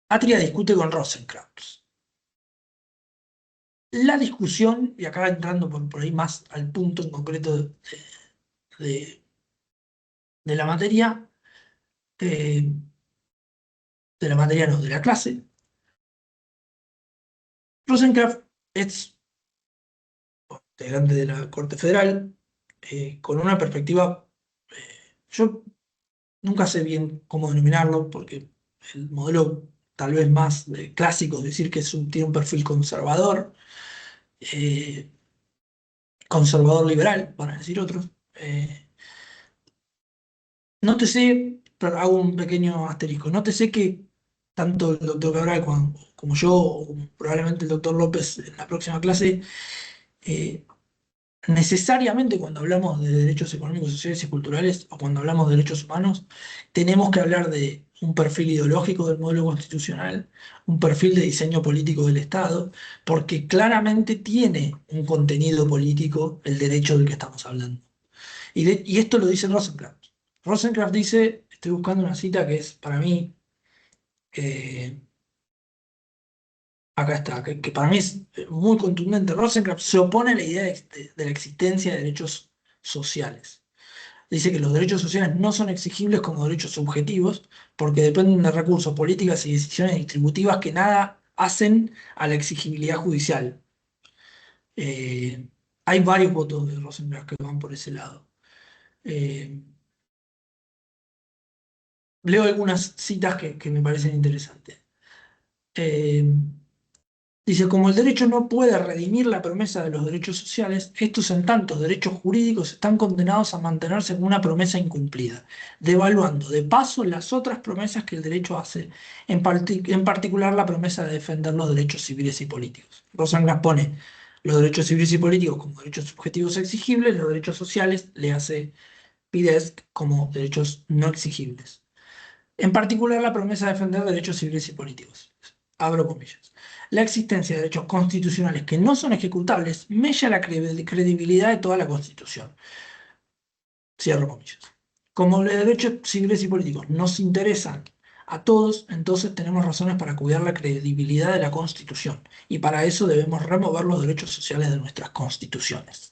Atria discute con Rosenkrantz. La discusión, y acá entrando por ahí más al punto en concreto de- de la materia, eh, de la materia no, de la clase, Rosenkrantz es integrante de la Corte Federal, con una perspectiva, yo nunca sé bien cómo denominarlo, porque el modelo tal vez más clásico es decir que tiene un perfil conservador, eh, conservador liberal, van a decir otros. Nótese, pero hago un pequeño asterisco, nótese que tanto el doctor Cabral como yo, o probablemente el doctor López en la próxima clase, eh, necesariamente cuando hablamos de derechos económicos, sociales y culturales, o cuando hablamos de derechos humanos, tenemos que hablar de un perfil ideológico del modelo constitucional, un perfil de diseño político del Estado, porque claramente tiene un contenido político el derecho del que estamos hablando. Y esto lo dice Rosencrantz. Rosencrantz dice, estoy buscando una cita que es para mí, eh, acá está, que para mí es muy contundente. Rosencrantz se opone a la idea de la existencia de derechos sociales. Dice que los derechos sociales no son exigibles como derechos subjetivos porque dependen de recursos, políticas y decisiones distributivas que nada hacen a la exigibilidad judicial. Eh, Hay varios votos de Rosenberg que van por ese lado. Eh, Leo algunas citas que me parecen interesantes. Eh, Dice, como el derecho no puede redimir la promesa de los derechos sociales, estos en tanto derechos jurídicos están condenados a mantenerse como una promesa incumplida, devaluando de paso las otras promesas que el derecho hace, en particular la promesa de defender los derechos civiles y políticos. Rosengras pone los derechos civiles y políticos como derechos subjetivos exigibles, los derechos sociales le hace PIDESC como derechos no exigibles. En particular, la promesa de defender derechos civiles y políticos. Abro comillas. La existencia de derechos constitucionales que no son ejecutables mella la credibilidad de toda la Constitución. Cierro comillas. Como los derechos civiles y políticos nos interesan a todos, entonces tenemos razones para cuidar la credibilidad de la Constitución. Y para eso debemos remover los derechos sociales de nuestras constituciones.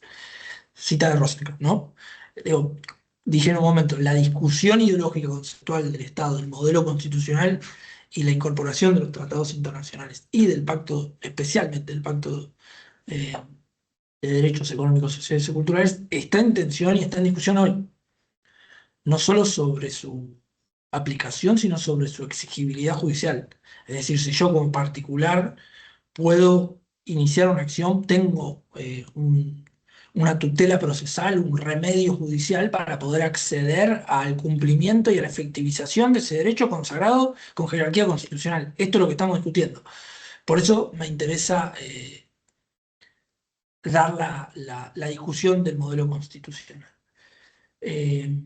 Cita de Rosenkrantz, ¿no? Digo, dije en un momento, la discusión ideológica conceptual del Estado, del modelo constitucional y la incorporación de los tratados internacionales y del pacto, especialmente del pacto eh, de derechos económicos, sociales y culturales, está en tensión y está en discusión hoy. No solo sobre su aplicación, sino sobre su exigibilidad judicial. Es decir, si yo como particular puedo iniciar una acción, tengo una tutela procesal, un remedio judicial para poder acceder al cumplimiento y a la efectivización de ese derecho consagrado con jerarquía constitucional. Esto es lo que estamos discutiendo. Por eso me interesa dar la discusión del modelo constitucional. Eh,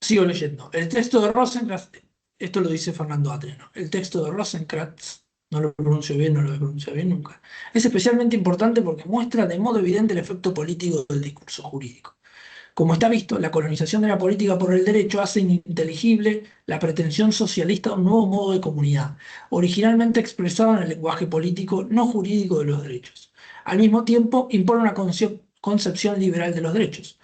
Sigo leyendo. El texto de Rosenkrantz, esto lo dice Fernando Atria, ¿no? El texto de Rosenkrantz, no lo pronuncio bien, no lo he pronunciado bien nunca, es especialmente importante porque muestra de modo evidente el efecto político del discurso jurídico. Como está visto, la colonización de la política por el derecho hace ininteligible la pretensión socialista de un nuevo modo de comunidad, originalmente expresado en el lenguaje político no jurídico de los derechos. Al mismo tiempo, impone una concepción liberal de los derechos.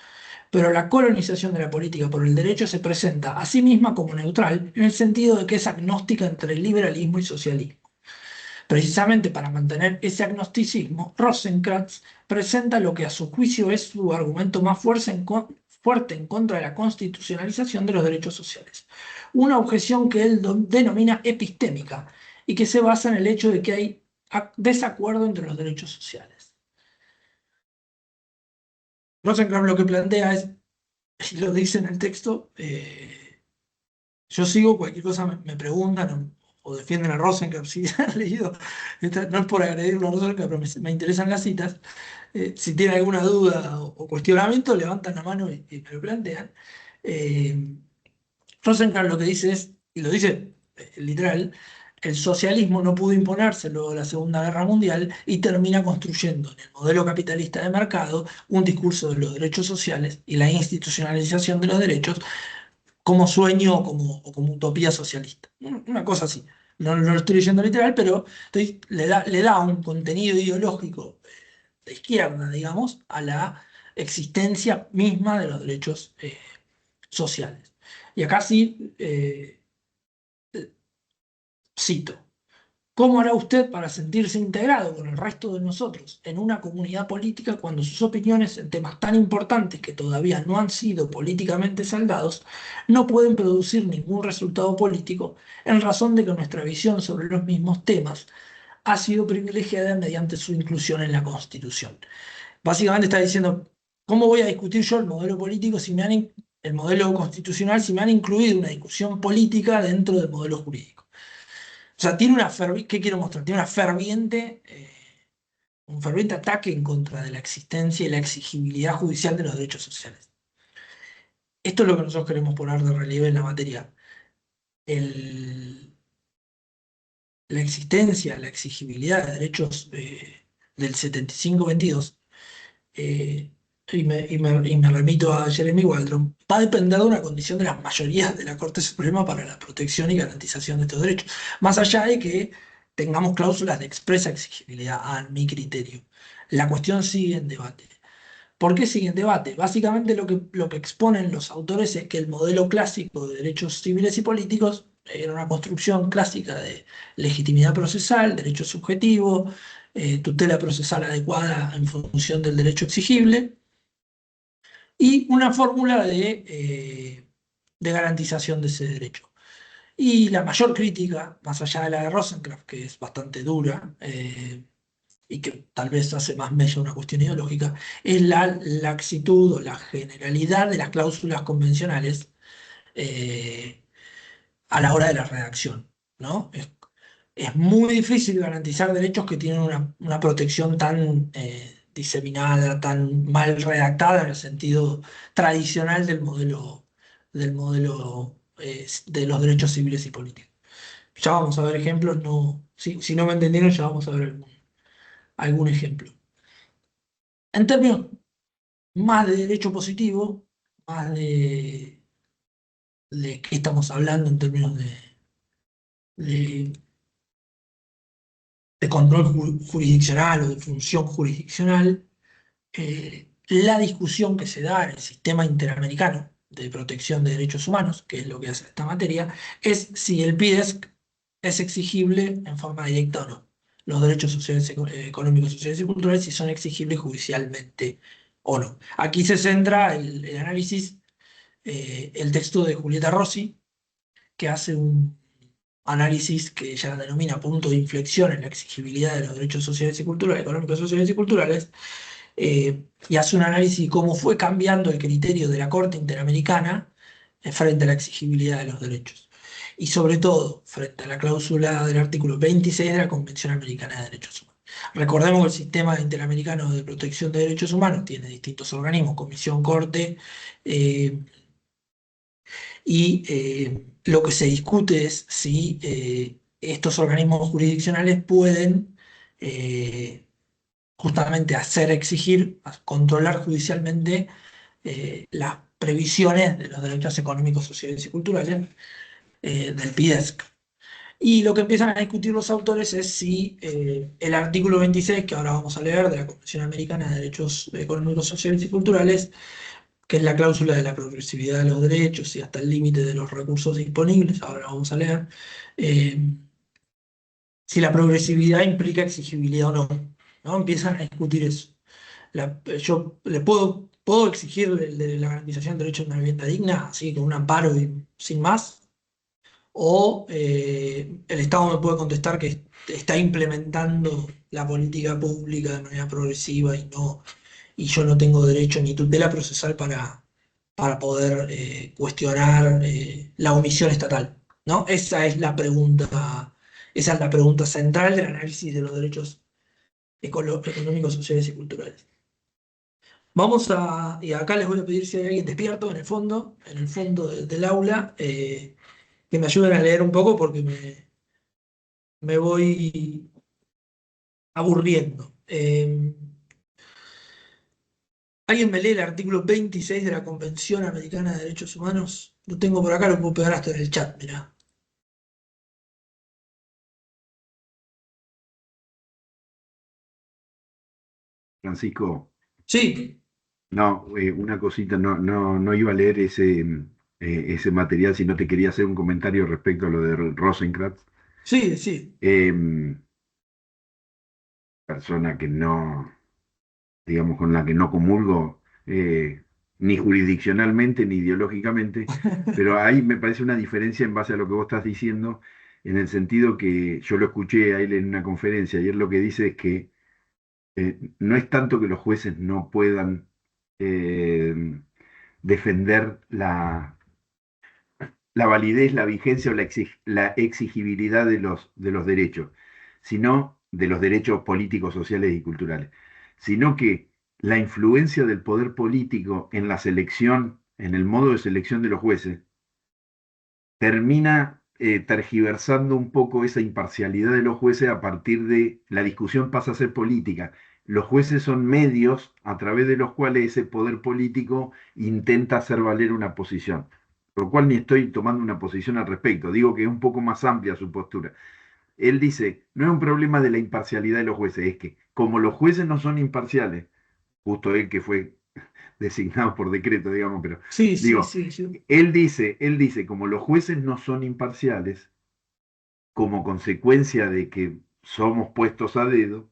Pero la colonización de la política por el derecho se presenta a sí misma como neutral en el sentido de que es agnóstica entre el liberalismo y socialismo. Precisamente para mantener ese agnosticismo, Rosenkrantz presenta lo que a su juicio es su argumento más fuerte en contra de la constitucionalización de los derechos sociales. Una objeción que él denomina epistémica y que se basa en el hecho de que hay desacuerdo entre los derechos sociales. Rosenkrantz lo que plantea es, y lo dice en el texto, yo sigo, cualquier cosa me preguntan o defienden a Rosenkranz, si han leído, no es por agredirlo a Rosenkranz, pero me interesan las citas. Si tienen alguna duda o cuestionamiento, levantan la mano y me lo plantean. Eh, Rosenkranz lo que dice es, y lo dice literal, el socialismo no pudo imponerse luego de la Segunda Guerra Mundial y termina construyendo en el modelo capitalista de mercado un discurso de los derechos sociales y la institucionalización de los derechos como sueño o como utopía socialista. Una cosa así. No lo estoy leyendo literal, pero le da un contenido ideológico de izquierda, digamos, a la existencia misma de los derechos sociales. Y acá sí cito. ¿Cómo hará usted para sentirse integrado con el resto de nosotros en una comunidad política cuando sus opiniones en temas tan importantes que todavía no han sido políticamente saldados no pueden producir ningún resultado político en razón de que nuestra visión sobre los mismos temas ha sido privilegiada mediante su inclusión en la Constitución? Básicamente está diciendo, ¿cómo voy a discutir yo el modelo político si el modelo constitucional si me han incluido una discusión política dentro del modelo jurídico? O sea, tiene una ¿qué quiero mostrar? Tiene un ferviente ataque en contra de la existencia y la exigibilidad judicial de los derechos sociales. Esto es lo que nosotros queremos poner de relieve en la materia. El- la existencia, la exigibilidad de derechos del 75-22, eh, y me remito a Jeremy Waldron, va a depender de una condición de las mayorías de la Corte Suprema para la protección y garantización de estos derechos, más allá de que tengamos cláusulas de expresa exigibilidad, a mi criterio. La cuestión sigue en debate. ¿Por qué sigue en debate? Básicamente lo que exponen los autores es que el modelo clásico de derechos civiles y políticos era una construcción clásica de legitimidad procesal, derecho subjetivo, tutela procesal adecuada en función del derecho exigible y una fórmula de garantización de ese derecho. Y la mayor crítica, más allá de la de Rosenkranz, que es bastante dura, y que tal vez hace más mella una cuestión ideológica, es la laxitud o la generalidad de las cláusulas convencionales a la hora de la redacción, ¿no? Es muy difícil garantizar derechos que tienen una protección tan diseminada, tan mal redactada en el sentido tradicional del modelo de los derechos civiles y políticos. Ya vamos a ver ejemplos, no, si no me entendieron, ya vamos a ver algún ejemplo. En términos más de derecho positivo, más de qué estamos hablando en términos de- de control jurisdiccional o de función jurisdiccional, la discusión que se da en el sistema interamericano de protección de derechos humanos, que es lo que hace esta materia, es si el PIDESC es exigible en forma directa o no. Los derechos sociales, económicos, sociales y culturales, si son exigibles judicialmente o no. Aquí se centra el análisis, el texto de Julieta Rossi, que hace un análisis que ella denomina punto de inflexión en la exigibilidad de los derechos sociales y culturales, económicos, sociales y culturales, y hace un análisis de cómo fue cambiando el criterio de la Corte Interamericana frente a la exigibilidad de los derechos. Y sobre todo, frente a la cláusula del artículo 26 de la Convención Americana de Derechos Humanos. Recordemos que el sistema interamericano de protección de derechos humanos tiene distintos organismos, comisión, corte, eh, y lo que se discute es si estos organismos jurisdiccionales pueden justamente hacer exigir, controlar judicialmente las previsiones de los derechos económicos, sociales y culturales del PIDESC. Y lo que empiezan a discutir los autores es si el artículo 26, que ahora vamos a leer, de la Convención Americana de Derechos Económicos, Sociales y Culturales, que es la cláusula de la progresividad de los derechos y hasta el límite de los recursos disponibles, ahora lo vamos a leer, eh, si la progresividad implica exigibilidad o no, ¿no? Empiezan a discutir eso. Yo le puedo exigir la garantización del derecho a una vivienda digna, así con un amparo y sin más, o el Estado me puede contestar que está implementando la política pública de manera progresiva y yo no tengo derecho ni tutela procesal para poder cuestionar la omisión estatal, ¿no? Esa es la pregunta central del análisis de los derechos económicos, sociales y culturales. Y acá les voy a pedir si hay alguien despierto en el fondo del aula, que me ayuden a leer un poco porque me voy aburriendo. ¿Alguien me lee el artículo 26 de la Convención Americana de Derechos Humanos? Lo tengo por acá, lo puedo pegar hasta en el chat, mirá. Francisco, Sí, no, una cosita, no iba a leer ese material, sino te quería hacer un comentario respecto a lo de Rosenkrantz. sí, sí. Em, Persona que no, digamos, con la que no comulgo, ni jurisdiccionalmente ni ideológicamente, pero ahí me parece una diferencia en base a lo que vos estás diciendo, en el sentido que yo lo escuché a él en una conferencia y él lo que dice es que no es tanto que los jueces no puedan defender la validez, la vigencia o la exigibilidad de los derechos, sino de los derechos políticos, sociales y culturales, sino que la influencia del poder político en la selección, en el modo de selección de los jueces, termina tergiversando un poco esa imparcialidad de los jueces a partir de la discusión pasa a ser política. Los jueces son medios a través de los cuales ese poder político intenta hacer valer una posición. Por lo cual ni estoy tomando una posición al respecto. Digo que es un poco más amplia su postura. Él dice, no es un problema de la imparcialidad de los jueces, es que como los jueces no son imparciales, justo él que fue designado por decreto, digamos, pero Sí, sí, digo, sí, sí. él dice, como los jueces no son imparciales, como consecuencia de que somos puestos a dedo,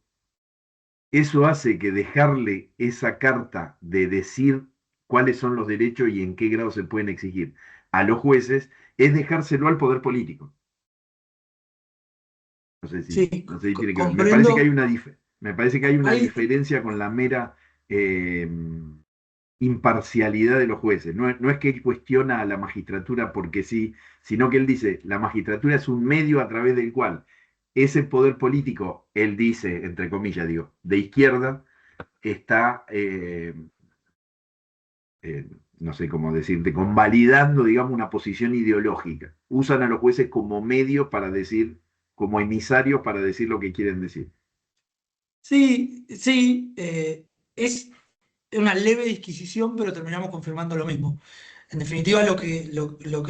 eso hace que dejarle esa carta de decir cuáles son los derechos y en qué grado se pueden exigir a los jueces es dejárselo al poder político. Sí, No sé si tiene que ver. comprendo. Me parece que hay una Hay, diferencia con la mera eh, imparcialidad de los jueces. No es que él cuestiona a la magistratura porque sí, sino que él dice, la magistratura es un medio a través del cual ese poder político, él dice, entre comillas, digo, de izquierda, está, no sé cómo decirte, convalidando, digamos, una posición ideológica. Usan a los jueces como medio para decir, como emisarios para decir lo que quieren decir. sí, sí, es una leve disquisición, pero terminamos confirmando lo mismo. En definitiva, lo que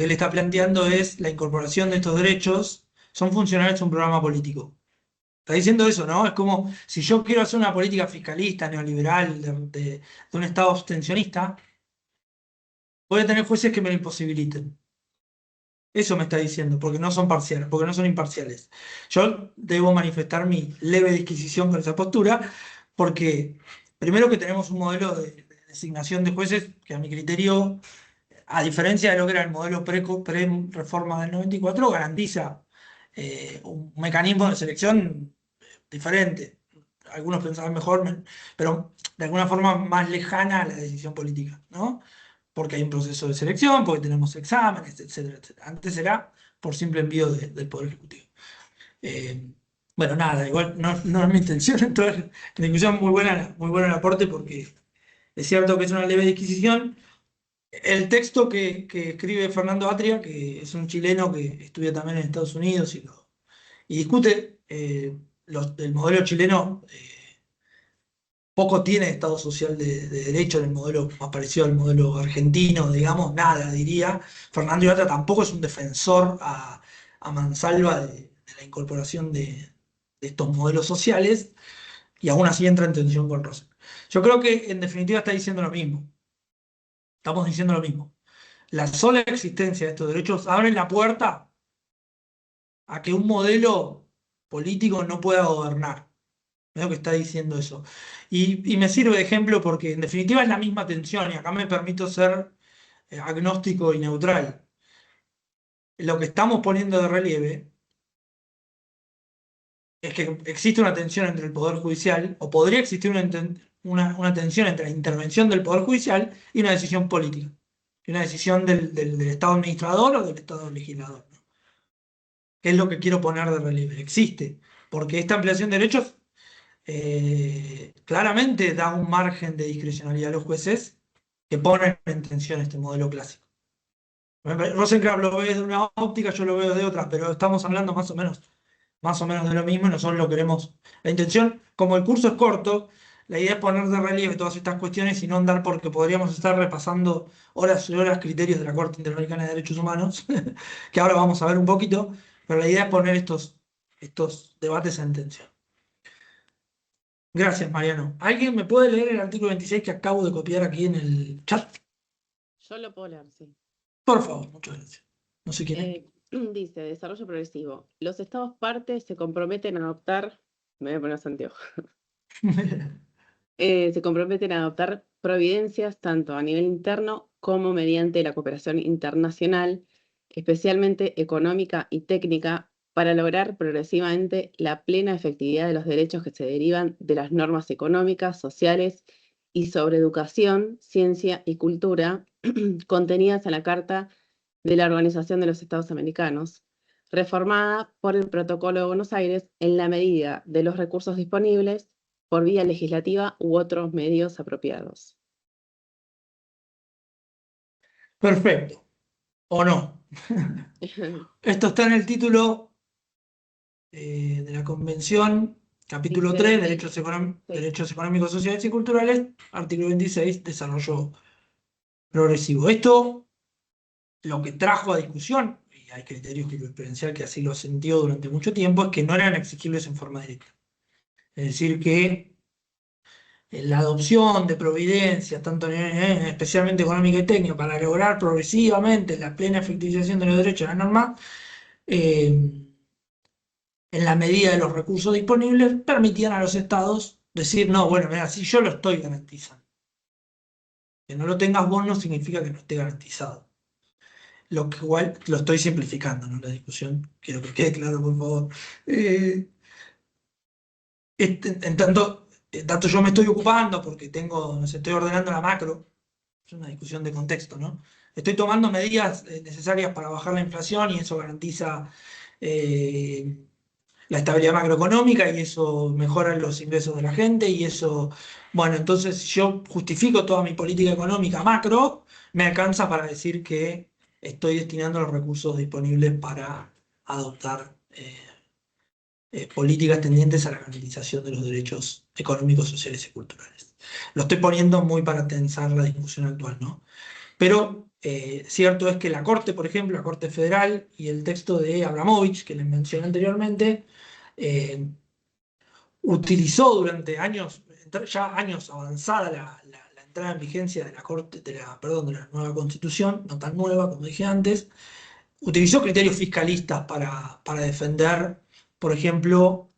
él está planteando es la incorporación de estos derechos, son funcionales a un programa político. Está diciendo eso, ¿no? Es como si yo quiero hacer una política fiscalista, neoliberal, de un Estado abstencionista, voy a tener jueces que me lo imposibiliten. Eso me está diciendo, porque no son parciales, porque no son imparciales. Yo debo manifestar mi leve disquisición con esa postura, porque primero que tenemos un modelo de designación de jueces que a mi criterio, a diferencia de lo que era el modelo pre-reforma del 94, garantiza un mecanismo de selección diferente. algunos pensaban mejor, pero de alguna forma más lejana a la decisión política, ¿no? Porque hay un proceso de selección, porque tenemos exámenes, etcétera, etcétera. Antes era por simple envío del Poder Ejecutivo. Eh, bueno, nada, igual no es mi intención entrar en discusión, muy bueno el aporte, porque es cierto que es una leve disquisición. El texto que escribe Fernando Atria, que es un chileno que estudia también en Estados Unidos y discute el modelo chileno, poco tiene Estado social de derecho en el modelo más parecido al modelo argentino, digamos, nada, diría. Fernando Atria tampoco es un defensor a mansalva de la incorporación de estos modelos sociales, y aún así entra en tensión con Rosen. Yo creo que en definitiva está diciendo lo mismo. Estamos diciendo lo mismo. La sola existencia de estos derechos abre la puerta a que un modelo político no pueda gobernar. Veo que está diciendo eso. Y me sirve de ejemplo porque en definitiva es la misma tensión, y acá me permito ser agnóstico y neutral. Lo que estamos poniendo de relieve es que existe una tensión entre el Poder Judicial, o podría existir una tensión entre la intervención del Poder Judicial y una decisión política, y una decisión del Estado administrador o del Estado legislador, ¿no? ¿Qué es lo que quiero poner de relieve? Existe, porque esta ampliación de derechos claramente da un margen de discrecionalidad a los jueces que ponen en tensión este modelo clásico. Rosencrantz lo ve de una óptica, yo lo veo de otra, pero estamos hablando más o menos de lo mismo, y nosotros lo queremos. La intención, como el curso es corto, la idea es poner de relieve todas estas cuestiones y no andar, porque podríamos estar repasando horas y horas criterios de la Corte Interamericana de Derechos Humanos, que ahora vamos a ver un poquito, pero la idea es poner estos debates en tensión. Gracias, Mariano. ¿Alguien me puede leer el artículo 26 que acabo de copiar aquí en el chat? Yo lo puedo leer, sí. Por favor, muchas gracias. No sé quién es. Dice, desarrollo progresivo. Los estados partes se comprometen a adoptar, me voy a poner los anteojos, se comprometen a adoptar providencias tanto a nivel interno como mediante la cooperación internacional, especialmente económica y técnica, para lograr progresivamente la plena efectividad de los derechos que se derivan de las normas económicas, sociales y sobre educación, ciencia y cultura contenidas en la Carta de la Organización de los Estados Americanos, reformada por el Protocolo de Buenos Aires en la medida de los recursos disponibles por vía legislativa u otros medios apropiados. Perfecto. ¿O no? Esto está en el título de la Convención, capítulo Dice, 3, sí. Derechos Económicos, Sociales y Culturales, artículo 26, Desarrollo Progresivo. Esto lo que trajo a discusión, y hay criterios jurisprudenciales que así lo sintió durante mucho tiempo, es que no eran exigibles en forma directa. Es decir, que la adopción de providencias, tanto especialmente económica y técnica, para lograr progresivamente la plena efectivización de los derechos de la norma, en la medida de los recursos disponibles, permitían a los estados decir, no, bueno, mira, si yo lo estoy garantizando. Que no lo tengas vos no significa que no esté garantizado. Lo que igual lo estoy simplificando, ¿no? La discusión, quiero que quede claro, por favor. Eh, en tanto yo me estoy ocupando porque no sé, estoy ordenando la macro, es una discusión de contexto, ¿no? Estoy tomando medidas necesarias para bajar la inflación, y eso garantiza eh, la estabilidad macroeconómica, y eso mejora los ingresos de la gente, y eso, bueno, entonces si yo justifico toda mi política económica macro, me alcanza para decir que estoy destinando los recursos disponibles para adoptar políticas tendientes a la garantización de los derechos económicos, sociales y culturales. Lo estoy poniendo muy para tensar la discusión actual, ¿no? Pero cierto es que la Corte, por ejemplo, la Corte Federal, y el texto de Abramovich, que les mencioné anteriormente, eh, utilizó durante años, ya años avanzada la entrada en vigencia de la Corte, perdón, de la nueva Constitución, no tan nueva como dije antes, utilizó criterios fiscalistas para defender, por ejemplo,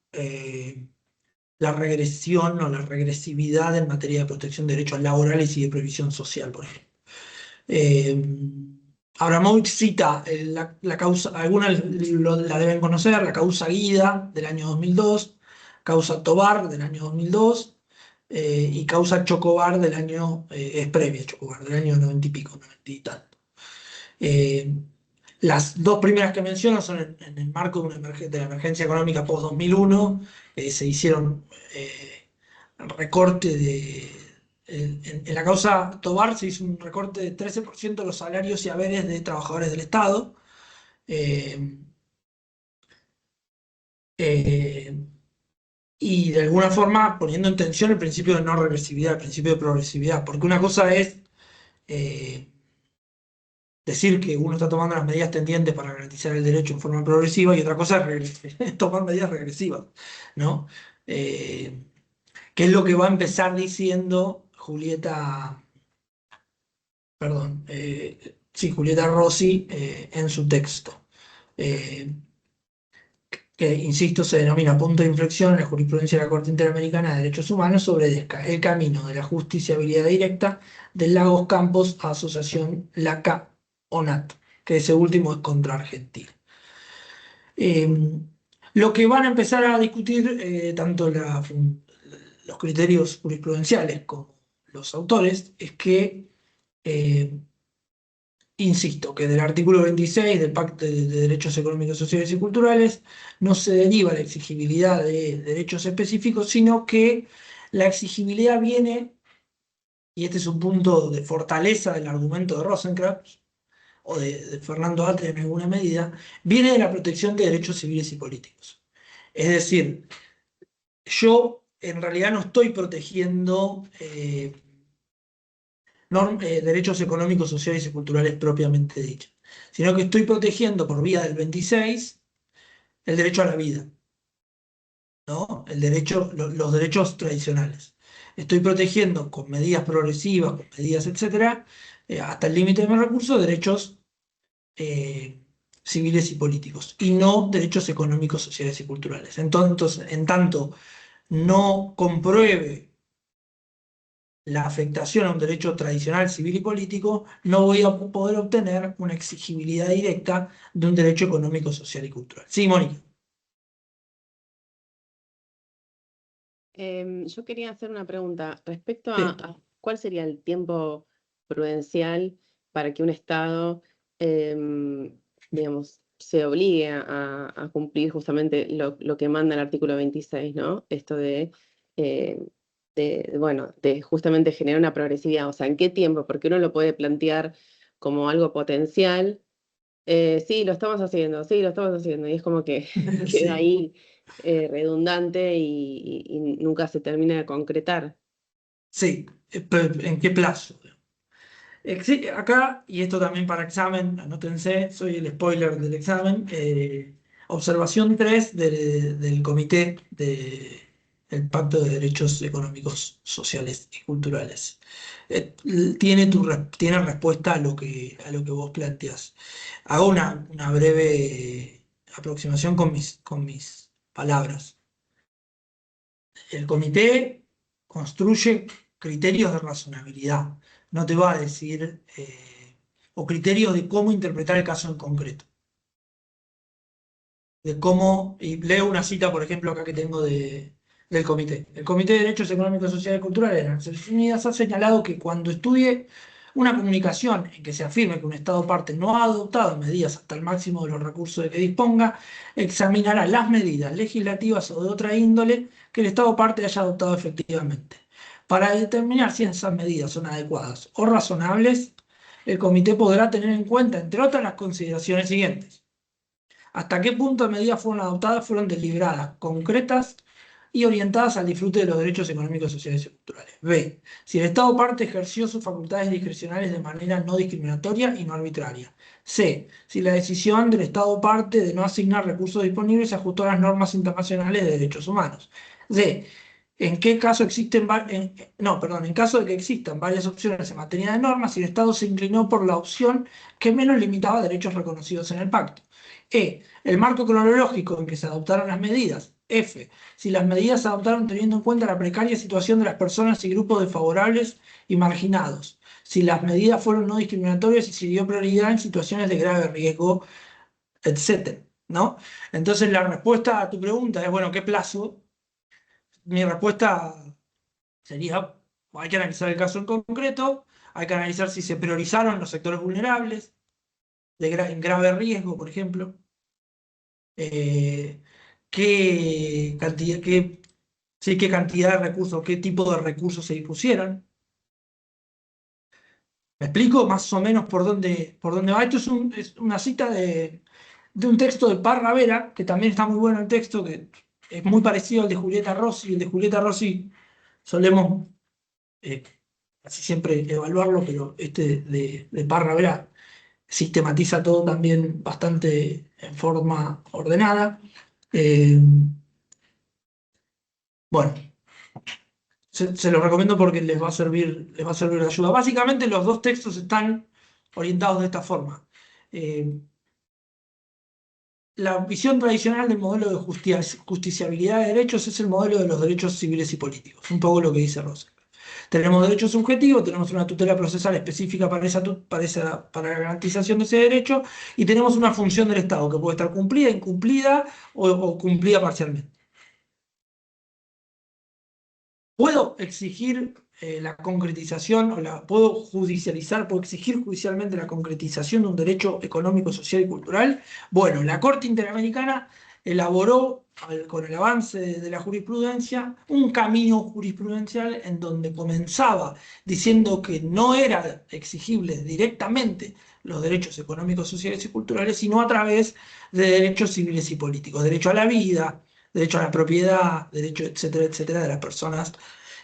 la regresión o la regresividad en materia de protección de derechos laborales y de previsión social, por ejemplo. Eh, Abramovich cita la causa, algunas la deben conocer, la causa Guida del año 2002, causa Tobar del año 2002 y causa Chocobar del año, es previa a Chocobar, del año 90 y pico, 90 y tanto. Las dos primeras que menciono son en el marco de la emergencia económica post-2001, se hicieron recorte en la causa Tobar se hizo un recorte de 13% de los salarios y haberes de trabajadores del Estado. eh, eh, y de alguna forma poniendo en tensión el principio de no regresividad, el principio de progresividad, porque una cosa es eh, decir que uno está tomando las medidas tendientes para garantizar el derecho en forma progresiva y otra cosa es tomar medidas regresivas, ¿no? Eh, que es lo que va a empezar diciendo Julieta, perdón, sí, Julieta Rossi en su texto. Eh, que, insisto, se denomina punto de inflexión en la jurisprudencia de la Corte Interamericana de Derechos Humanos sobre el camino de la justiciabilidad directa de Lagos Campos a Asociación LACA-ONAT, que ese último es contra Argentina. Lo que van a empezar a discutir tanto los criterios jurisprudenciales como los autores es que eh, insisto, que del artículo 26 del Pacto de Derechos Económicos, Sociales y Culturales no se deriva la exigibilidad de derechos específicos, sino que la exigibilidad viene, y este es un punto de fortaleza del argumento de Rosencrantz, o de Fernando Atria en alguna medida, viene de la protección de derechos civiles y políticos. Es decir, yo en realidad no estoy protegiendo derechos económicos, sociales y culturales propiamente dichos, sino que estoy protegiendo por vía del 26 el derecho a la vida, ¿no? Los derechos tradicionales. Estoy protegiendo con medidas progresivas, con medidas, etcétera, hasta el límite de mis recursos, derechos eh, civiles y políticos, y no derechos económicos, sociales y culturales. Entonces, en tanto no compruebe la afectación a un derecho tradicional, civil y político, no voy a poder obtener una exigibilidad directa de un derecho económico, social y cultural. Sí, Mónica. Yo quería hacer una pregunta respecto Sí. a cuál sería el tiempo prudencial para que un Estado, digamos, se obligue a cumplir justamente lo que manda el artículo 26, ¿no? Esto eh, bueno, de justamente generar una progresividad. O sea, ¿en qué tiempo? Porque uno lo puede plantear como algo potencial. Sí, lo estamos haciendo, sí, lo estamos haciendo. Y es como que queda Sí, ahí redundante y nunca se termina de concretar. sí. Pero ¿en qué plazo? Acá, y esto también para examen, anótense, soy el spoiler del examen, observación 3 del Comité del Pacto de Derechos Económicos, Sociales y Culturales. Tiene respuesta a lo que vos planteás. Hago una breve aproximación con mis palabras. El comité construye criterios de razonabilidad, no te va a decir, o criterios de cómo interpretar el caso en concreto. De cómo, y leo una cita, por ejemplo, acá que tengo del comité. El Comité de Derechos Económicos, Sociales y Culturales de las Naciones Unidas ha señalado que cuando estudie una comunicación en que se afirme que un Estado parte no ha adoptado medidas hasta el máximo de los recursos de que disponga, examinará las medidas legislativas o de otra índole que el Estado parte haya adoptado efectivamente. Para determinar si esas medidas son adecuadas o razonables, el comité podrá tener en cuenta, entre otras, las consideraciones siguientes: hasta qué punto las medidas fueron adoptadas, fueron deliberadas, concretas y orientadas al disfrute de los derechos económicos, sociales y culturales. B. Si el Estado parte ejerció sus facultades discrecionales de manera no discriminatoria y no arbitraria. C. Si la decisión del Estado parte de no asignar recursos disponibles se ajustó a las normas internacionales de derechos humanos. D. En caso de que existan varias opciones en materia de normas, si el Estado se inclinó por la opción que menos limitaba derechos reconocidos en el pacto. E. El marco cronológico en que se adoptaron las medidas. F. Si las medidas se adoptaron teniendo en cuenta la precaria situación de las personas y grupos desfavorables y marginados. Si las medidas fueron no discriminatorias y se dio prioridad en situaciones de grave riesgo, etc. ¿No? Entonces la respuesta a tu pregunta es, bueno, ¿qué plazo? mi respuesta sería, hay que analizar el caso en concreto, hay que analizar si se priorizaron los sectores vulnerables, en grave riesgo, por ejemplo, eh, qué cantidad, sí, qué cantidad de recursos, qué tipo de recursos se dispusieron. ¿Me explico más o menos por dónde va? Esto es una cita de un texto de Parra Vera, que también está muy bueno el texto, que es muy parecido al de Julieta Rossi. El de Julieta Rossi solemos eh, casi siempre evaluarlo, pero este de Parra Vera sistematiza todo también bastante en forma ordenada. Eh, bueno, se los recomiendo porque les va a servir de ayuda. Básicamente los dos textos están orientados de esta forma. Eh, la visión tradicional del modelo de justiciabilidad de derechos es el modelo de los derechos civiles y políticos, un poco lo que dice Rosa. Tenemos derechos subjetivos, tenemos una tutela procesal específica para la garantización de ese derecho y tenemos una función del Estado que puede estar cumplida, incumplida o cumplida parcialmente. ¿Puedo exigir la concretización puedo judicializar, puedo exigir judicialmente la concretización de un derecho económico, social y cultural? Bueno, la Corte Interamericana elaboró, con el avance de la jurisprudencia, un camino jurisprudencial en donde comenzaba diciendo que no eran exigibles directamente los derechos económicos, sociales y culturales, sino a través de derechos civiles y políticos, derecho a la vida, derecho a la propiedad, derecho, etcétera, etcétera, de las personas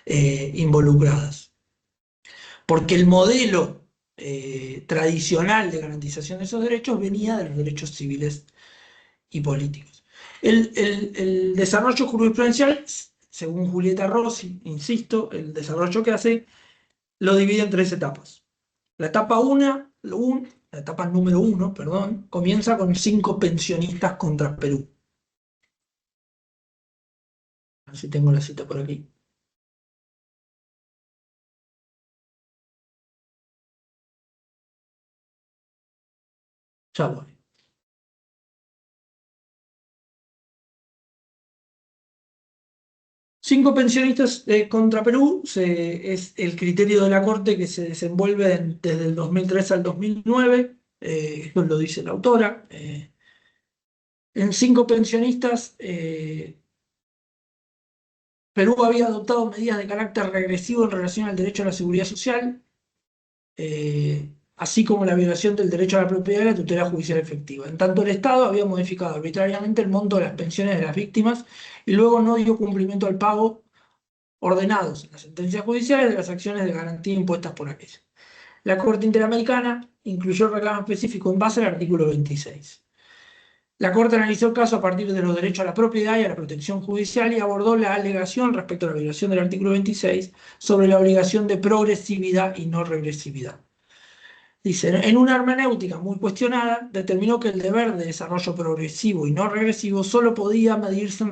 involucradas. Porque el modelo tradicional de garantización de esos derechos venía de los derechos civiles y políticos. El desarrollo jurisprudencial, según Julieta Rossi, insisto, el desarrollo que hace lo divide en tres etapas. La etapa la etapa número 1, perdón, comienza con 5 pensionistas contra Perú. A ver si tengo la cita por aquí. Ya voy. 5 pensionistas contra Perú es el criterio de la Corte que se desenvuelve desde el 2003 al 2009. Esto lo dice la autora. En 5 pensionistas, Perú había adoptado medidas de carácter regresivo en relación al derecho a la seguridad social, así como la violación del derecho a la propiedad y la tutela judicial efectiva. En tanto, el Estado había modificado arbitrariamente el monto de las pensiones de las víctimas y luego no dio cumplimiento al pago ordenados en las sentencias judiciales de las acciones de garantía impuestas por aquella. La Corte Interamericana incluyó el reclamo específico en base al artículo 26. La Corte analizó el caso a partir de los derechos a la propiedad y a la protección judicial y abordó la alegación respecto a la violación del artículo 26 sobre la obligación de progresividad y no regresividad. Dice, en una hermenéutica muy cuestionada, determinó que el deber de desarrollo progresivo y no regresivo solo podía medirse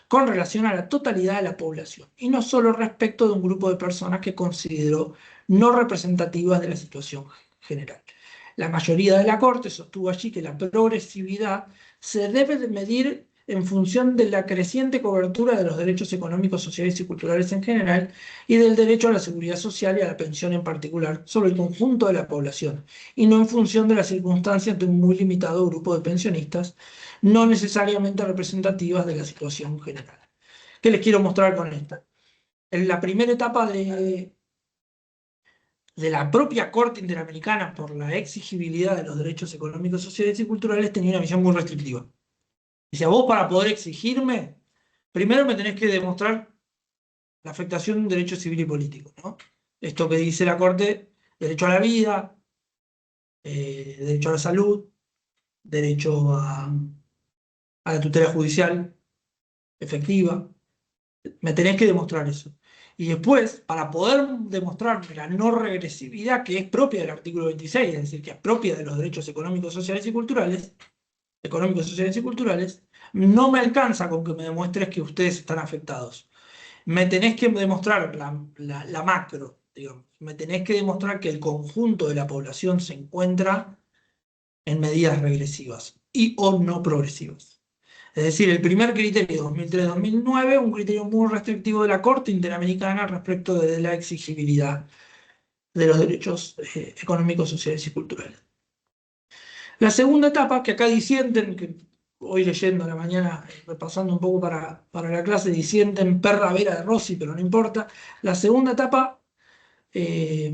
con relación a la totalidad de la población, y no solo respecto de un grupo de personas que consideró no representativas de la situación general. La mayoría de la Corte sostuvo allí que la progresividad se debe de medir en función de la creciente cobertura de los derechos económicos, sociales y culturales en general y del derecho a la seguridad social y a la pensión en particular sobre el conjunto de la población, y no en función de las circunstancias de un muy limitado grupo de pensionistas, no necesariamente representativas de la situación general. ¿Qué les quiero mostrar con esta? En la primera etapa de la propia Corte Interamericana por la exigibilidad de los derechos económicos, sociales y culturales tenía una visión muy restrictiva. Dice, vos para poder exigirme, primero me tenés que demostrar la afectación de un derecho civil y político, ¿no? Esto que dice la Corte, derecho a la vida, derecho a la salud, derecho a la tutela judicial efectiva. Me tenés que demostrar eso. Y después, para poder demostrarme la no regresividad que es propia del artículo 26, es decir, que es propia de los derechos económicos, sociales y culturales, no me alcanza con que me demuestres que ustedes están afectados. Me tenés que demostrar la macro, digamos. Me tenés que demostrar que el conjunto de la población se encuentra en medidas regresivas y o no progresivas. Es decir, el primer criterio, 2003-2009, un criterio muy restrictivo de la Corte Interamericana respecto de la exigibilidad de los derechos económicos, sociales y culturales. La segunda etapa, que acá disienten, que hoy leyendo a la mañana, repasando un poco para la clase, disienten Perra Vera de Rossi, pero no importa. La segunda etapa, eh,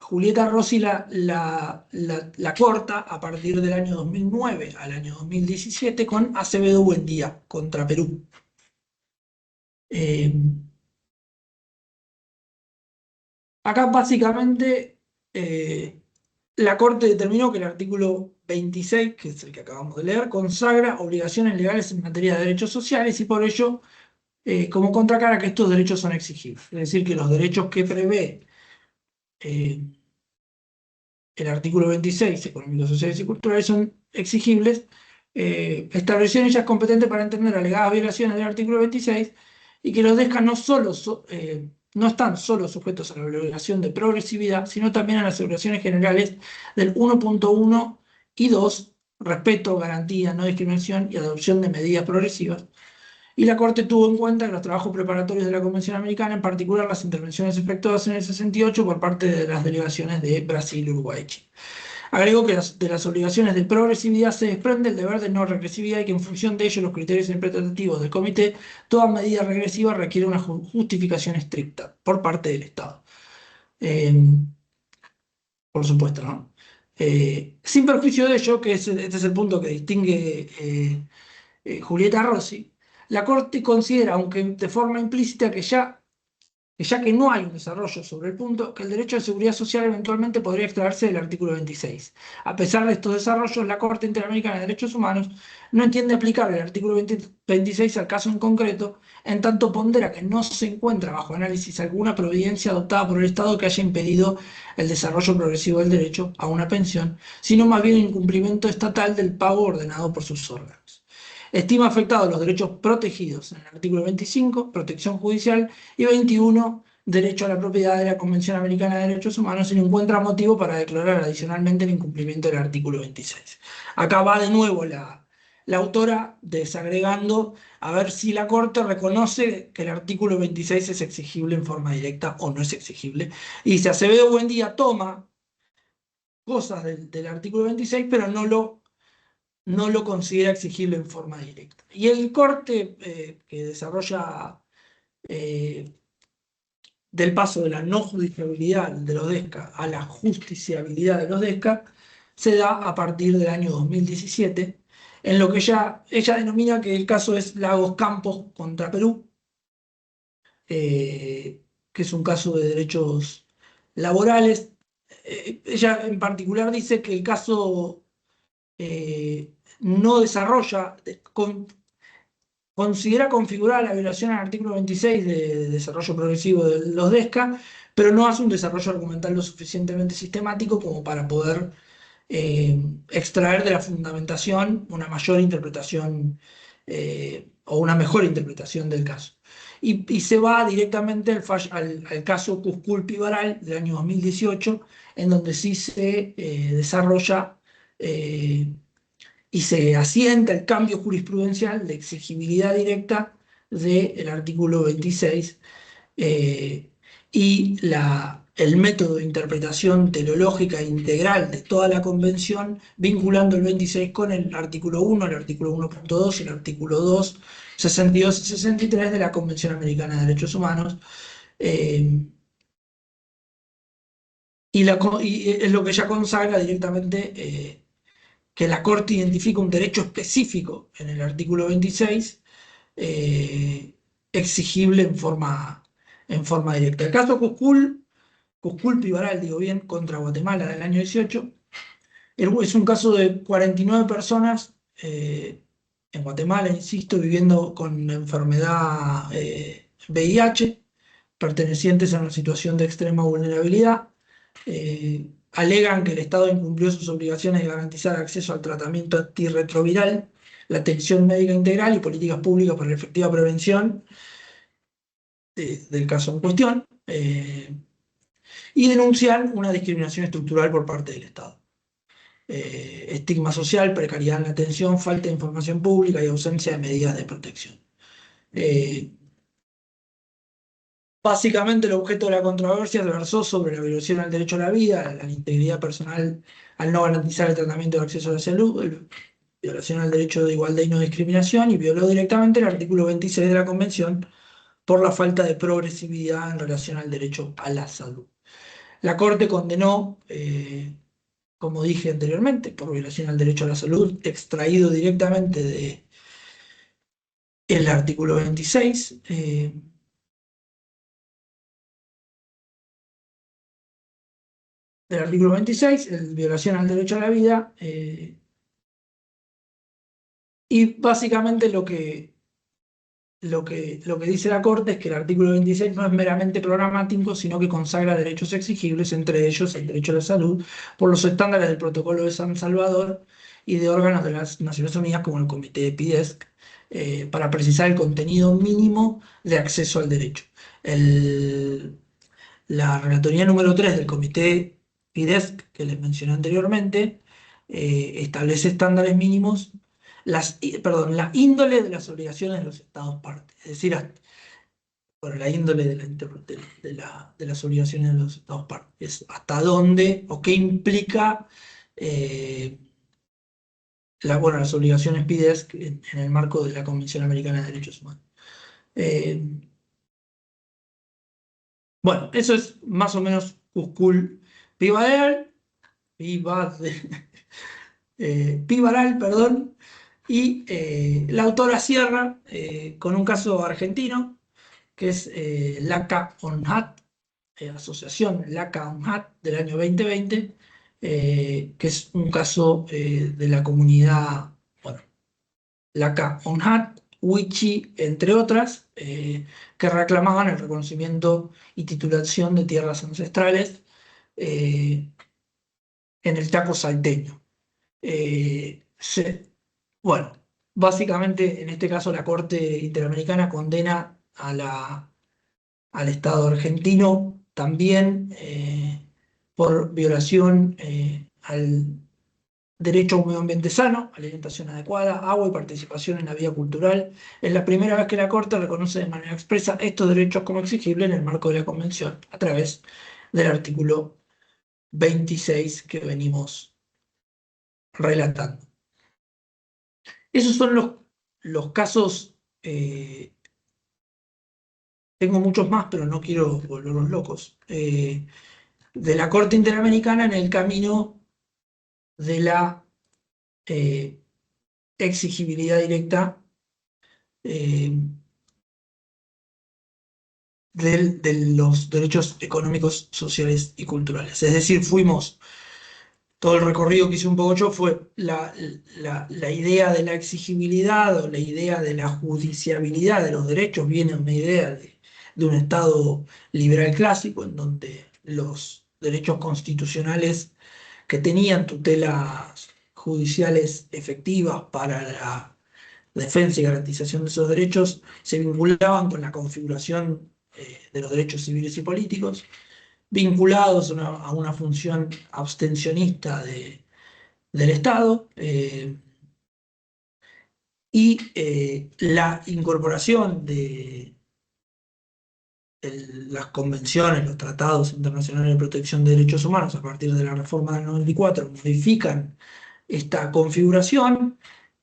Julieta Rossi la corta a partir del año 2009 al año 2017 con Acevedo Buendía contra Perú. Eh, Acá básicamente la Corte determinó que el artículo 26, que es el que acabamos de leer, consagra obligaciones legales en materia de derechos sociales y por ello, como contracara que estos derechos son exigibles. Es decir, que los derechos que prevé eh, el artículo 26, económicos, sociales y culturales, son exigibles. Estableció en ellas competente para entender alegadas violaciones del artículo 26 y que los DESCA no están solo sujetos a la obligación de progresividad, sino también a las obligaciones generales del 1.1 y 2, respeto, garantía, no discriminación y adopción de medidas progresivas. Y la Corte tuvo en cuenta que los trabajos preparatorios de la Convención Americana, en particular las intervenciones efectuadas en el 68 por parte de las delegaciones de Brasil, Uruguay y Chile. Agregó que de las obligaciones de progresividad se desprende el deber de no regresividad y que en función de ello los criterios interpretativos del comité, toda medida regresiva requiere una justificación estricta por parte del Estado. Eh, por supuesto, ¿no? Sin perjuicio de ello, que este es el punto que distingue Julieta Rossi, la Corte considera, aunque de forma implícita, que ya que no hay un desarrollo sobre el punto, que el derecho de seguridad social eventualmente podría extraerse del artículo 26. A pesar de estos desarrollos, la Corte Interamericana de Derechos Humanos no entiende aplicar el artículo 26 al caso en concreto, en tanto pondera que no se encuentra bajo análisis alguna providencia adoptada por el Estado que haya impedido el desarrollo progresivo del derecho a una pensión, sino más bien el incumplimiento estatal del pago ordenado por sus órganos. Estima afectados los derechos protegidos en el artículo 25, protección judicial, y 21, derecho a la propiedad de la Convención Americana de Derechos Humanos, y no encuentra motivo para declarar adicionalmente el incumplimiento del artículo 26. Acá va de nuevo la autora desagregando a ver si la Corte reconoce que el artículo 26 es exigible en forma directa o no es exigible. Y dice, Acevedo Buendía toma cosas del artículo 26, pero no lo considera exigible en forma directa. Y el corte que desarrolla del paso de la no judiciabilidad de los DESCA a la justiciabilidad de los DESCA se da a partir del año 2017, en lo que ella denomina que el caso es Lagos Campos contra Perú, que es un caso de derechos laborales. Ella en particular dice que el caso no desarrolla, considera configurada la violación al artículo 26 de desarrollo progresivo de los DESCA, pero no hace un desarrollo argumental lo suficientemente sistemático como para poder extraer de la fundamentación una mayor interpretación o una mejor interpretación del caso. Y se va directamente al caso Cusculpi-Varal del año 2018, en donde sí se desarrolla y se asienta el cambio jurisprudencial de exigibilidad directa del artículo 26 y el método de interpretación teleológica integral de toda la convención, vinculando el 26 con el artículo 1, el artículo 1.2 y el artículo 2, 62 y 63 de la Convención Americana de Derechos Humanos. Y es lo que ya consagra directamente que la Corte identifica un derecho específico en el artículo 26, exigible en forma directa. El caso Cusculpi-Varal, digo bien, contra Guatemala del año 18, es un caso de 49 personas en Guatemala, insisto, viviendo con enfermedad VIH, pertenecientes a una situación de extrema vulnerabilidad. Alegan que el Estado incumplió sus obligaciones de garantizar acceso al tratamiento antirretroviral, la atención médica integral y políticas públicas para la efectiva prevención del caso en cuestión, y denuncian una discriminación estructural por parte del Estado. estigma social, precariedad en la atención, falta de información pública y ausencia de medidas de protección. Básicamente el objeto de la controversia versó sobre la violación al derecho a la vida, a la integridad personal al no garantizar el tratamiento de acceso a la salud, violación al derecho de igualdad y no discriminación, y violó directamente el artículo 26 de la Convención por la falta de progresividad en relación al derecho a la salud. La Corte condenó, como dije anteriormente, por violación al derecho a la salud, extraído directamente del artículo 26. Del artículo 26, violación al derecho a la vida, y básicamente lo que dice la Corte es que el artículo 26 no es meramente programático, sino que consagra derechos exigibles, entre ellos el derecho a la salud, por los estándares del Protocolo de San Salvador y de órganos de las Naciones Unidas como el Comité de PIDESC, para precisar el contenido mínimo de acceso al derecho. La relatoría número 3 del Comité PIDESC, que les mencioné anteriormente, establece estándares mínimos, la índole de las obligaciones de los Estados partes, es decir, bueno, la índole de las obligaciones de los Estados partes, es hasta dónde o qué implica eh, bueno, las obligaciones PIDESC en el marco de la Convención Americana de Derechos Humanos. Eh, bueno, eso es más o menos Cuscul Pivaral, Pivaral, perdón, y la autora cierra con un caso argentino, que es LACA ONHAT, Asociación LACA ONHAT del año 2020, que es un caso de la comunidad, bueno, LACA ONHAT, Wichi, entre otras, que reclamaban el reconocimiento y titulación de tierras ancestrales en el Chaco salteño. Bueno, básicamente en este caso la Corte Interamericana condena al Estado argentino también por violación al derecho a un medio ambiente sano, alimentación adecuada, agua y participación en la vida cultural. Es la primera vez que la Corte reconoce de manera expresa estos derechos como exigibles en el marco de la Convención, a través del artículo 26 que venimos relatando. Esos son los casos. Tengo muchos más, pero no quiero volverlos locos. De la Corte Interamericana en el camino de la eh, exigibilidad directa eh, de los derechos económicos, sociales y culturales. Es decir, todo el recorrido que hice un poco yo fue la idea de la exigibilidad o la idea de la judiciabilidad de los derechos, viene una idea de un Estado liberal clásico en donde los derechos constitucionales que tenían tutelas judiciales efectivas para la defensa y garantización de esos derechos se vinculaban con la configuración de los derechos civiles y políticos, vinculados a una función abstencionista del Estado, y la incorporación de las convenciones, los tratados internacionales de protección de derechos humanos a partir de la reforma del 94 modifican esta configuración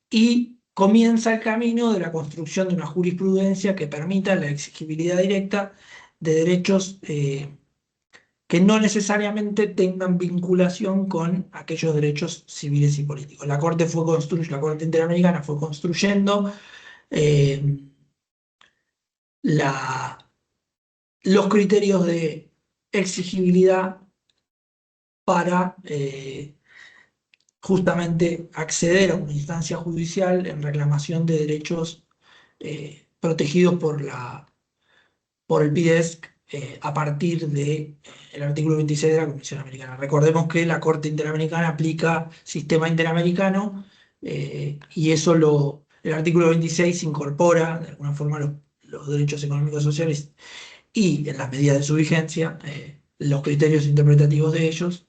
y comienza el camino de la construcción de una jurisprudencia que permita la exigibilidad directa de derechos que no necesariamente tengan vinculación con aquellos derechos civiles y políticos. La Corte Interamericana fue construyendo eh, los criterios de exigibilidad para justamente acceder a una instancia judicial en reclamación de derechos protegidos por el PIDESC a partir del artículo 26 de la Convención Americana. Recordemos que la Corte Interamericana aplica sistema interamericano y el artículo 26 incorpora de alguna forma los derechos económicos y sociales y en las medidas de su vigencia los criterios interpretativos de ellos.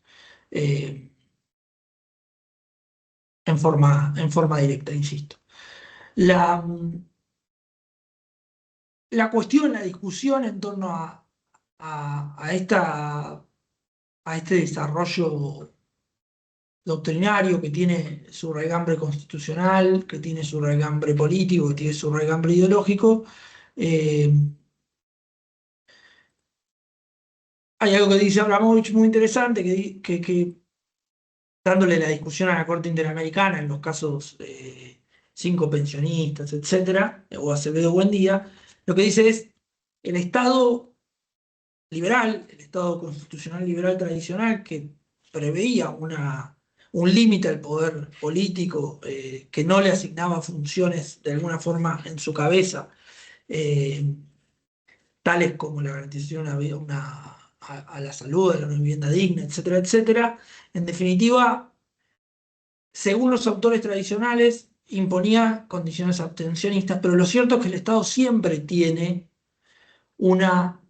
en forma directa, insisto. La, la cuestión, la discusión en torno a este desarrollo doctrinario que tiene su raigambre constitucional, que tiene su raigambre político, que tiene su raigambre ideológico, eh, hay algo que dice Abramovich muy interesante, que dándole la discusión a la Corte Interamericana en los casos 5 pensionistas, etcétera, o Acevedo Buendía, lo que dice es el Estado liberal, el Estado constitucional liberal tradicional, que preveía un límite al poder político, que no le asignaba funciones de alguna forma en su cabeza, eh, tales como la garantización a la salud, a la vivienda digna, etcétera, etcétera. En definitiva, según los autores tradicionales, imponía condiciones abstencionistas, pero lo cierto es que el Estado siempre tiene una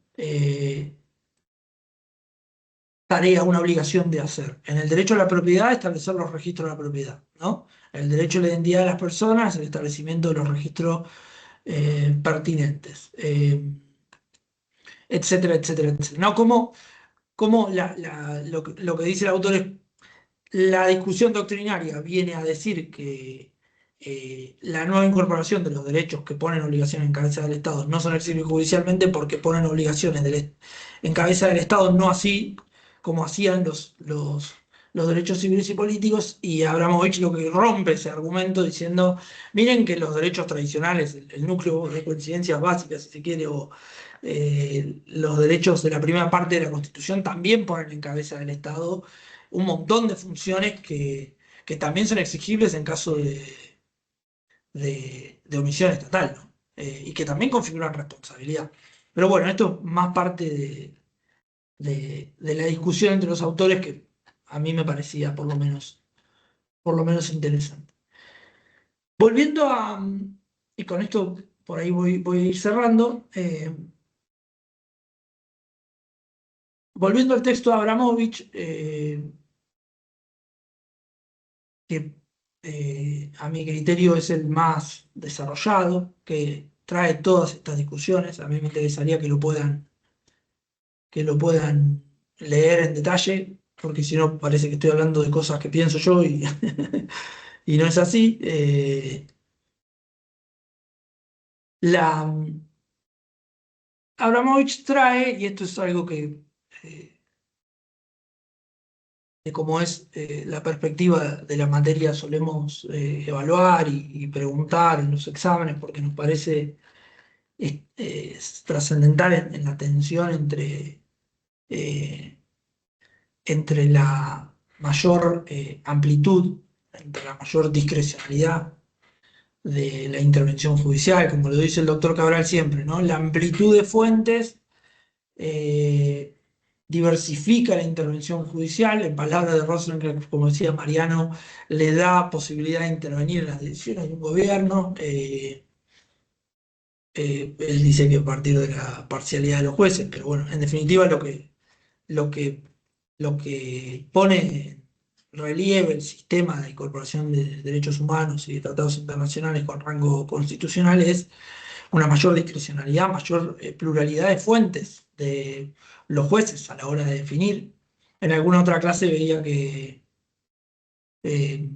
tarea, una obligación de hacer. En el derecho a la propiedad, establecer los registros de la propiedad, ¿no? El derecho a la identidad de las personas, el establecimiento de los registros pertinentes, etcétera, etcétera, etcétera. ¿No? Como lo que dice el autor es la discusión doctrinaria viene a decir que la nueva incorporación de los derechos que ponen obligaciones en cabeza del Estado no son exigibles judicialmente porque ponen obligaciones en cabeza del Estado, no así como hacían los derechos civiles y políticos, y Abramovich lo que rompe ese argumento diciendo, miren que los derechos tradicionales, el núcleo de coincidencias básicas, si se quiere, o los derechos de la primera parte de la Constitución también ponen en cabeza del Estado un montón de funciones que también son exigibles en caso de omisión estatal, ¿no? Y que también configuran responsabilidad. Pero bueno, esto es más parte de la discusión entre los autores que a mí me parecía por lo menos interesante. Volviendo y con esto por ahí voy a ir cerrando, volviendo al texto de Abramovich, que a mi criterio es el más desarrollado, que trae todas estas discusiones. A mí me interesaría que lo puedan leer en detalle, porque si no parece que estoy hablando de cosas que pienso yo y, y no es así. La, Abramovich trae, y esto es algo eh, de cómo es la perspectiva de la materia solemos evaluar y preguntar en los exámenes, porque nos parece es trascendental en la tensión eh, entre la mayor amplitud, entre la mayor discrecionalidad de la intervención judicial, como lo dice el doctor Cabral siempre, ¿no? La amplitud de fuentes eh, diversifica la intervención judicial, en palabras de Rosenkranz, como decía Mariano, le da posibilidad de intervenir en las decisiones de un gobierno. Él dice que a partir de la parcialidad de los jueces, pero bueno, en definitiva lo que, lo que pone en relieve el sistema de incorporación de derechos humanos y de tratados internacionales con rango constitucional es una mayor discrecionalidad, mayor pluralidad de fuentes de los jueces a la hora de definir. En alguna otra clase veía que eh,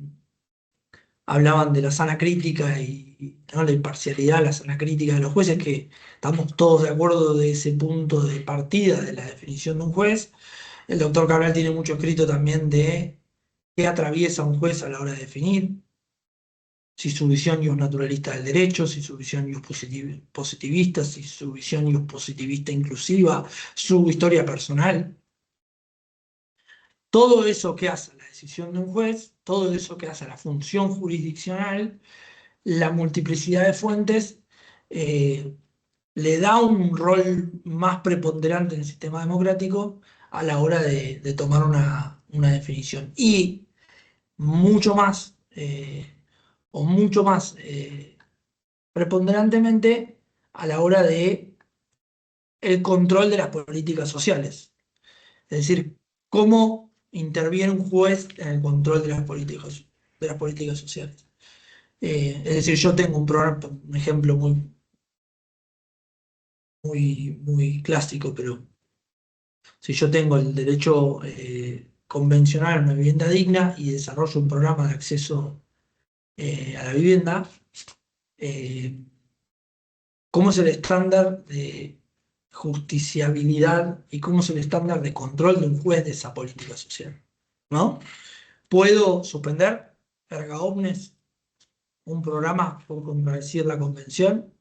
hablaban de la sana crítica ¿no? La imparcialidad, la sana crítica de los jueces, que estamos todos de acuerdo de ese punto de partida de la definición de un juez. El doctor Cabral tiene mucho escrito también de qué atraviesa un juez a la hora de definir, si su visión es naturalista del derecho, si su visión es positivista, si su visión es positivista inclusiva, su historia personal. Todo eso que hace a la decisión de un juez, todo eso que hace a la función jurisdiccional, la multiplicidad de fuentes le da un rol más preponderante en el sistema democrático a la hora de tomar una definición. Y mucho más, o mucho más preponderantemente a la hora de el control de las políticas sociales. Es decir, cómo interviene un juez en el control de las políticas. de las políticas sociales. Es decir, yo tengo un programa, un ejemplo muy clásico, pero si yo tengo el derecho convencional a una vivienda digna y desarrollo un programa de acceso a la vivienda, eh, ¿cómo es el estándar de justiciabilidad y cómo es el estándar de control de un juez de esa política social? ¿No? ¿Puedo suspender erga omnes un programa por contradecir la convención?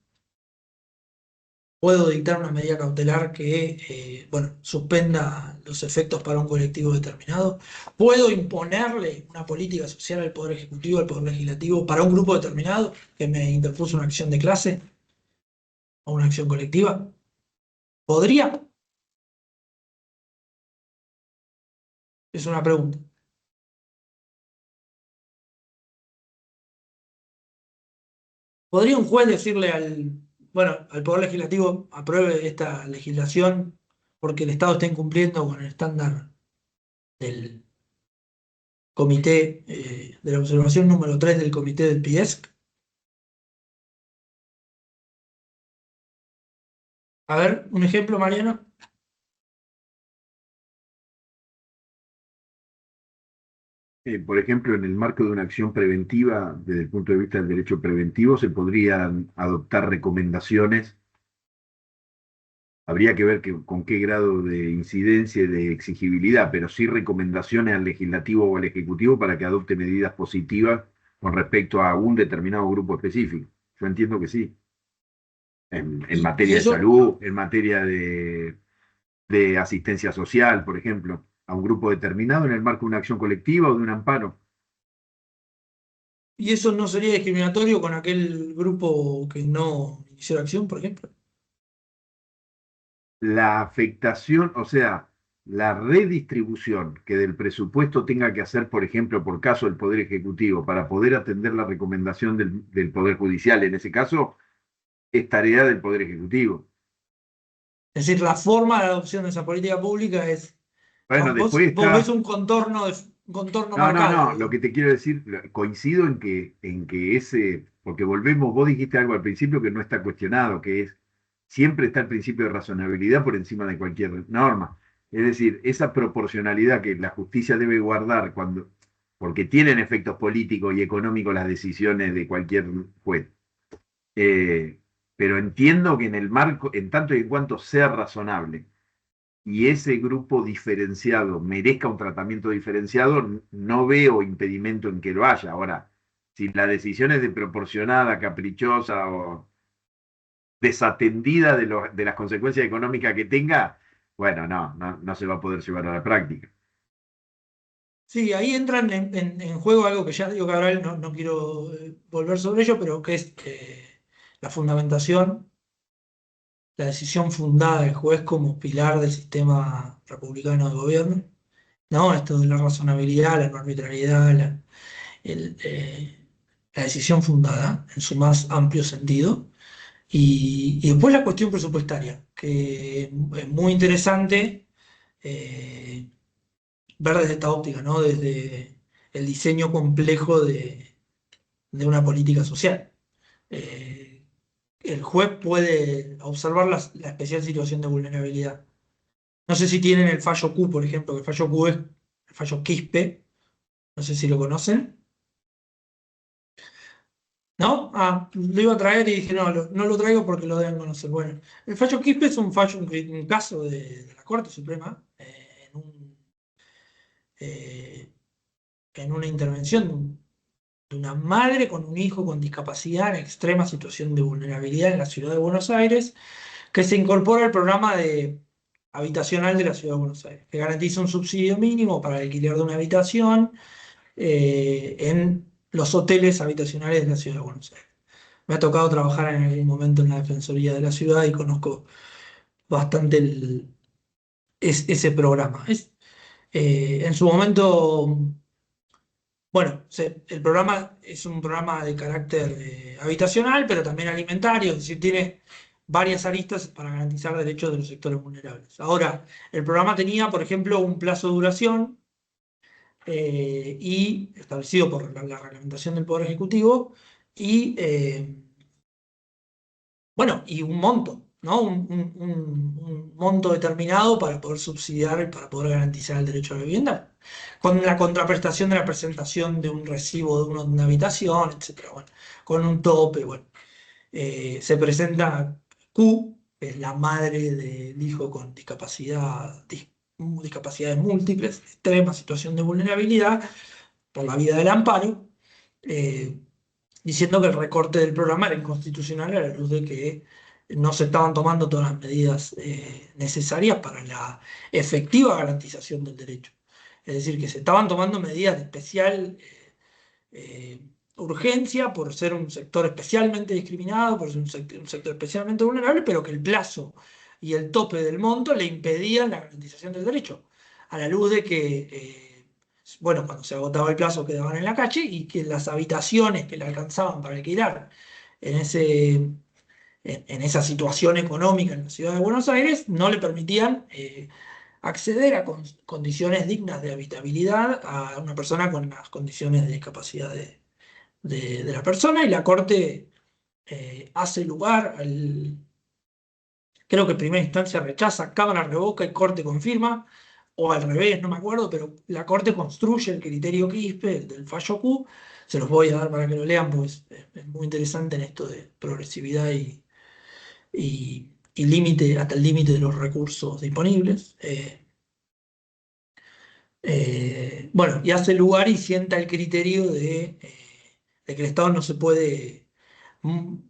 ¿Puedo dictar una medida cautelar que, bueno, suspenda los efectos para un colectivo determinado? ¿Puedo imponerle una política social al Poder Ejecutivo, al Poder Legislativo, para un grupo determinado que me interpuso una acción de clase o una acción colectiva? ¿Podría? Es una pregunta. ¿Podría un juez decirle al Poder Legislativo, apruebe esta legislación porque el Estado está incumpliendo con el estándar del comité, de la observación número 3 del comité del PIESC? A ver, un ejemplo, Mariano. Por ejemplo, en el marco de una acción preventiva, desde el punto de vista del derecho preventivo, se podrían adoptar recomendaciones. Habría que ver con qué grado de incidencia y de exigibilidad, pero sí recomendaciones al legislativo o al ejecutivo para que adopte medidas positivas con respecto a un determinado grupo específico. Yo entiendo que sí. En Y materia de eso, salud, en materia de asistencia social, por ejemplo, a un grupo determinado en el marco de una acción colectiva o de un amparo. y eso no sería discriminatorio con aquel grupo que no inició la acción, por ejemplo. La afectación, o sea, la redistribución que del presupuesto tenga que hacer, por ejemplo, por caso el Poder Ejecutivo, para poder atender la recomendación del Poder Judicial, en ese caso, es tarea del Poder Ejecutivo. Es decir, la forma de adopción de esa política pública es, Bueno, después vos ves está. un contorno No, no, marcado, no, lo que digamos. te quiero decir, coincido en que porque volvemos, vos dijiste algo al principio que no está cuestionado, que es, siempre está el principio de razonabilidad por encima de cualquier norma. Es decir, esa proporcionalidad que la justicia debe guardar porque tienen efectos políticos y económicos las decisiones de cualquier juez. Eh, pero entiendo que en el marco, en tanto y en cuanto sea razonable, y ese grupo diferenciado merezca un tratamiento diferenciado, no veo impedimento en que lo haya. Ahora, si la decisión es desproporcionada, caprichosa o desatendida de las consecuencias económicas que tenga, bueno, no se va a poder llevar a la práctica. Sí, ahí entran en juego algo que ya digo, Cabral, no quiero volver sobre ello, pero que es la fundamentación, la decisión fundada del juez como pilar del sistema republicano de gobierno. ¿No? Esto de la razonabilidad, la no arbitrariedad, el, la decisión fundada en su más amplio sentido. Y después la cuestión presupuestaria, que es muy interesante eh, ver desde esta óptica, ¿no? Desde el diseño complejo de una política social. Eh, el juez puede observar la especial situación de vulnerabilidad. No sé si tienen el fallo Q, por ejemplo, que el fallo Q es el fallo Quispe, no sé si lo conocen. ¿No? Ah, lo iba a traer y dije, no, no lo traigo porque lo deben conocer. Bueno, el fallo Quispe es un fallo, un caso de la Corte Suprema eh, en una intervención de una madre con un hijo con discapacidad en extrema situación de vulnerabilidad en la ciudad de Buenos Aires, que se incorpora al programa de habitacional de la ciudad de Buenos Aires, que garantiza un subsidio mínimo para el alquiler de una habitación en los hoteles habitacionales de la ciudad de Buenos Aires. Me ha tocado trabajar en algún momento en la Defensoría de la Ciudad y conozco bastante ese programa. En su momento, bueno, el programa es un programa de carácter habitacional, pero también alimentario, es decir, tiene varias aristas para garantizar derechos de los sectores vulnerables. Ahora, el programa tenía, por ejemplo, un plazo de duración y establecido por la reglamentación del Poder Ejecutivo, y bueno, y un monto, ¿no? Un monto determinado para poder subsidiar y para poder garantizar el derecho a la vivienda, con la contraprestación de la presentación de un recibo de una habitación, etcétera. Bueno, con un tope, bueno. Se presenta Q, que es la madre del hijo con discapacidades múltiples, extrema situación de vulnerabilidad, por la vía del amparo, eh, diciendo que el recorte del programa era inconstitucional a la luz de que no se estaban tomando todas las medidas necesarias para la efectiva garantización del derecho. Es decir, que se estaban tomando medidas de especial eh, urgencia por ser un sector especialmente discriminado, por ser un sector especialmente vulnerable, pero que el plazo y el tope del monto le impedían la garantización del derecho, a la luz de que, bueno, cuando se agotaba el plazo quedaban en la calle y que las habitaciones que le alcanzaban para alquilar en en esa situación económica en la ciudad de Buenos Aires no le permitían acceder a condiciones dignas de habitabilidad a una persona con las condiciones de discapacidad de la persona, y la Corte hace lugar creo que en primera instancia rechaza, Cámara revoca y Corte confirma, o al revés, no me acuerdo, pero la Corte construye el criterio Quispe, el del fallo Q. Se los voy a dar para que lo lean, pues es muy interesante en esto de progresividad y límite, hasta el límite de los recursos disponibles. Bueno, y hace lugar y sienta el criterio de que el Estado no se puede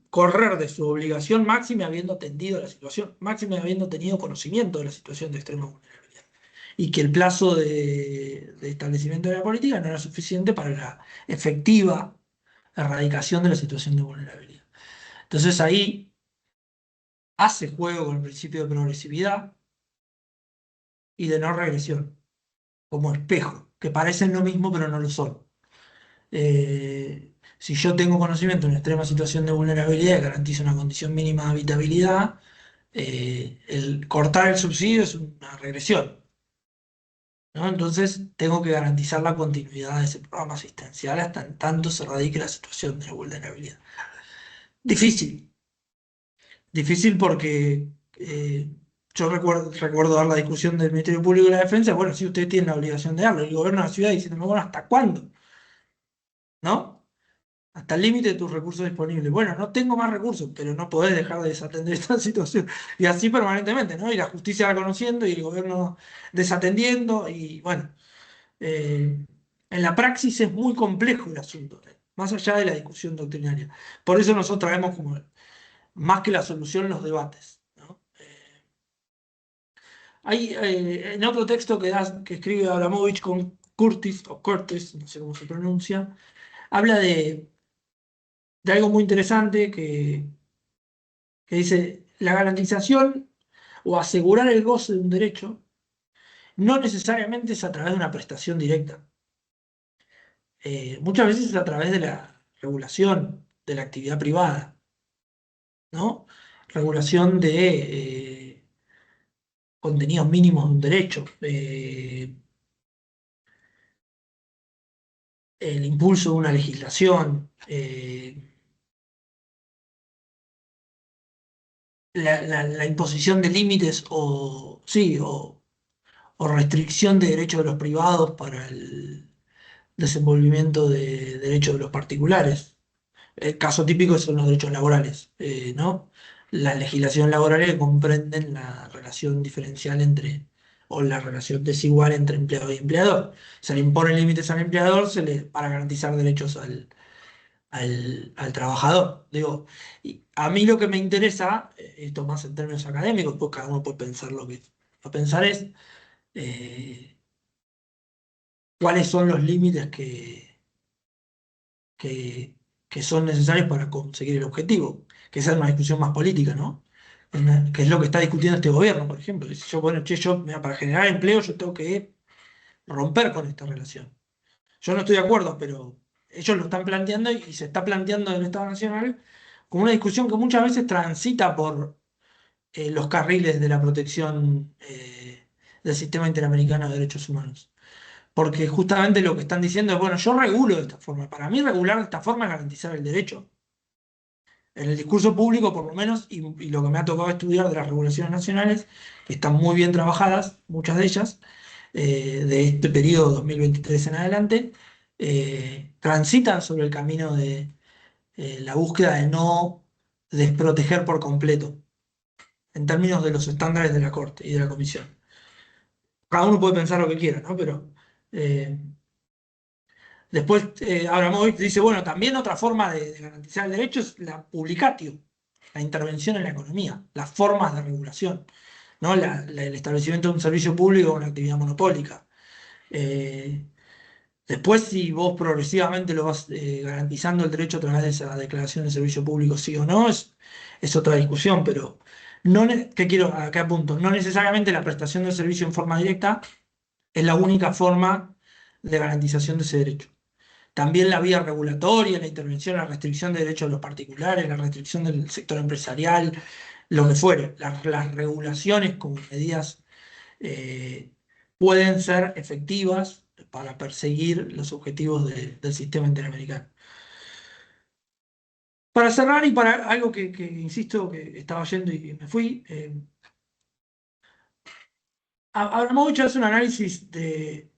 correr de su obligación máxima habiendo atendido la situación, máxima habiendo tenido conocimiento de la situación de extrema vulnerabilidad, y que el plazo de establecimiento de la política no era suficiente para la efectiva erradicación de la situación de vulnerabilidad. Entonces ahí hace juego con el principio de progresividad y de no regresión, como espejo, que parecen lo mismo pero no lo son. Si yo tengo conocimiento de una extrema situación de vulnerabilidad que garantiza una condición mínima de habitabilidad, el cortar el subsidio es una regresión, ¿no? Entonces tengo que garantizar la continuidad de ese programa asistencial hasta en tanto se radique la situación de vulnerabilidad. Difícil, difícil porque yo recuerdo dar la discusión del Ministerio Público y la Defensa. Bueno, si ustedes tienen la obligación de darlo, el gobierno de la ciudad diciendo, bueno, ¿hasta cuándo? ¿No? Hasta el límite de tus recursos disponibles. Bueno, no tengo más recursos, pero no podés dejar de desatender esta situación. Y así permanentemente, ¿no? Y la justicia va conociendo y el gobierno desatendiendo. Y bueno, eh, en la praxis es muy complejo el asunto, más allá de la discusión doctrinaria. Por eso nosotros traemos como más que la solución los debates, ¿no? Hay en otro texto que escribe Abramovich con Curtis, o Curtis, no sé cómo se pronuncia, habla de algo muy interesante que dice, la garantización o asegurar el goce de un derecho no necesariamente es a través de una prestación directa. Muchas veces es a través de la regulación de la actividad privada, ¿no? Regulación de contenidos mínimos de un derecho, el impulso de una legislación, la imposición de límites o, sí, o restricción de derechos de los privados para el desenvolvimiento de derechos de los particulares. El caso típico son los derechos laborales, ¿no? Las legislaciones laborales que comprenden la relación diferencial o la relación desigual entre empleado y empleador. Se le imponen límites al empleador para garantizar derechos al trabajador. Digo, y a mí lo que me interesa, esto más en términos académicos, pues cada uno puede pensar lo que va a pensar es eh, cuáles son los límites que, que son necesarios para conseguir el objetivo, que esa es una discusión más política, ¿no? Que es lo que está discutiendo este gobierno, por ejemplo. Si yo, bueno, che, mira, para generar empleo yo tengo que romper con esta relación. Yo no estoy de acuerdo, pero ellos lo están planteando y se está planteando en el Estado Nacional como una discusión que muchas veces transita por los carriles de la protección del sistema interamericano de derechos humanos. porque justamente lo que están diciendo es, bueno, yo regulo de esta forma. Para mí regular de esta forma es garantizar el derecho. En el discurso público, por lo menos, y lo que me ha tocado estudiar de las regulaciones nacionales, que están muy bien trabajadas, muchas de ellas, de este periodo 2023 en adelante, transitan sobre el camino de la búsqueda de no desproteger por completo, en términos de los estándares de la Corte y de la Comisión. Cada uno puede pensar lo que quiera, ¿no? Pero eh, después Abramovich dice, bueno, también otra forma de garantizar el derecho es la publicatio, la intervención en la economía, las formas de regulación, ¿no? El establecimiento de un servicio público con una actividad monopólica. Eh, Después, si vos progresivamente lo vas garantizando el derecho a través de esa declaración de servicio público, sí o no, es otra discusión, pero no, ¿qué quiero a qué apunto? No necesariamente la prestación del servicio en forma directa es la única forma de garantización de ese derecho. También la vía regulatoria, la intervención, la restricción de derechos de los particulares, la restricción del sector empresarial, lo que fuere. Las regulaciones como medidas eh, pueden ser efectivas para perseguir los objetivos del sistema interamericano. Para cerrar y para algo que insisto que estaba yendo y me fui, Abramovich hace un análisis de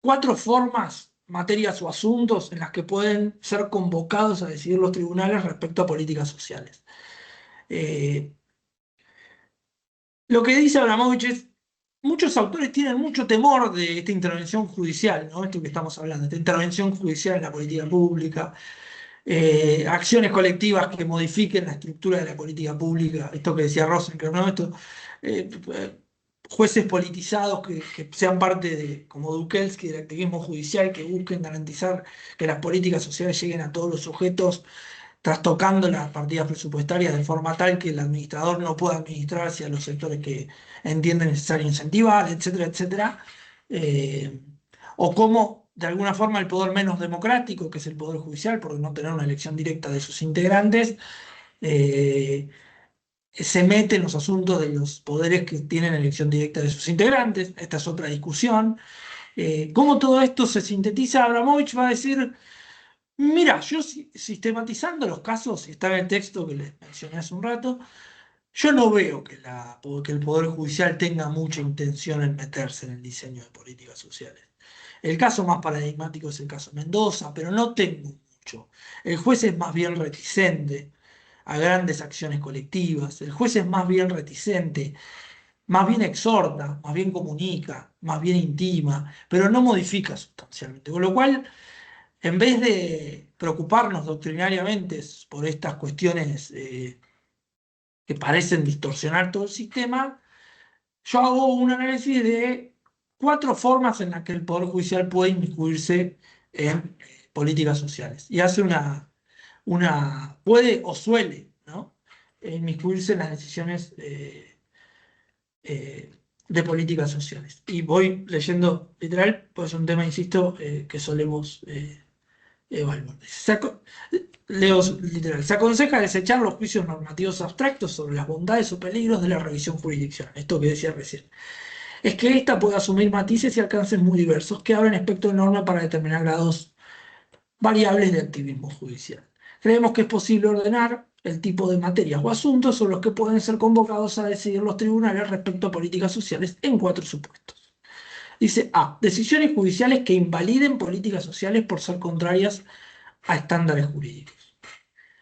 4 formas, materias o asuntos en las que pueden ser convocados a decidir los tribunales respecto a políticas sociales. Eh, lo que dice Abramovich es, muchos autores tienen mucho temor de esta intervención judicial, ¿no? Esto que estamos hablando, esta intervención judicial en la política pública, acciones colectivas que modifiquen la estructura de la política pública, esto que decía Rosenkreuz, ¿no? Eh, eh, jueces politizados que sean parte de, como Dukelsky, del activismo judicial, que busquen garantizar que las políticas sociales lleguen a todos los sujetos, trastocando las partidas presupuestarias de forma tal que el administrador no pueda administrar hacia los sectores que entiende necesario incentivar, etcétera, etcétera. Eh, o cómo, de alguna forma, el poder menos democrático, que es el poder judicial, por no tener una elección directa de sus integrantes, eh, se mete en los asuntos de los poderes que tienen elección directa de sus integrantes. Esta es otra discusión. ¿Cómo todo esto se sintetiza? Abramovich va a decir, mira, yo sistematizando los casos, y está en el texto que les mencioné hace un rato, yo no veo que el Poder Judicial tenga mucha intención en meterse en el diseño de políticas sociales. El caso más paradigmático es el caso Mendoza, pero no tengo mucho. El juez es más bien reticente a grandes acciones colectivas. El juez es más bien reticente, más bien exhorta, más bien comunica, más bien intima, pero no modifica sustancialmente. Con lo cual, en vez de preocuparnos doctrinariamente por estas cuestiones que parecen distorsionar todo el sistema, yo hago un análisis de 4 formas en las que el Poder Judicial puede inmiscuirse en políticas sociales. Y hace puede o suele, ¿no? Inmiscuirse en las decisiones eh, de políticas sociales. Y voy leyendo literal, pues es un tema, insisto, que solemos evaluar. Leo literal. Se aconseja desechar los juicios normativos abstractos sobre las bondades o peligros de la revisión jurisdiccional. Esto que decía recién. Es que ésta puede asumir matices y alcances muy diversos que abren espectro enorme para determinar grados variables de activismo judicial. Creemos que es posible ordenar el tipo de materias o asuntos sobre los que pueden ser convocados a decidir los tribunales respecto a políticas sociales en 4 supuestos. Dice A. Decisiones judiciales que invaliden políticas sociales por ser contrarias a estándares jurídicos.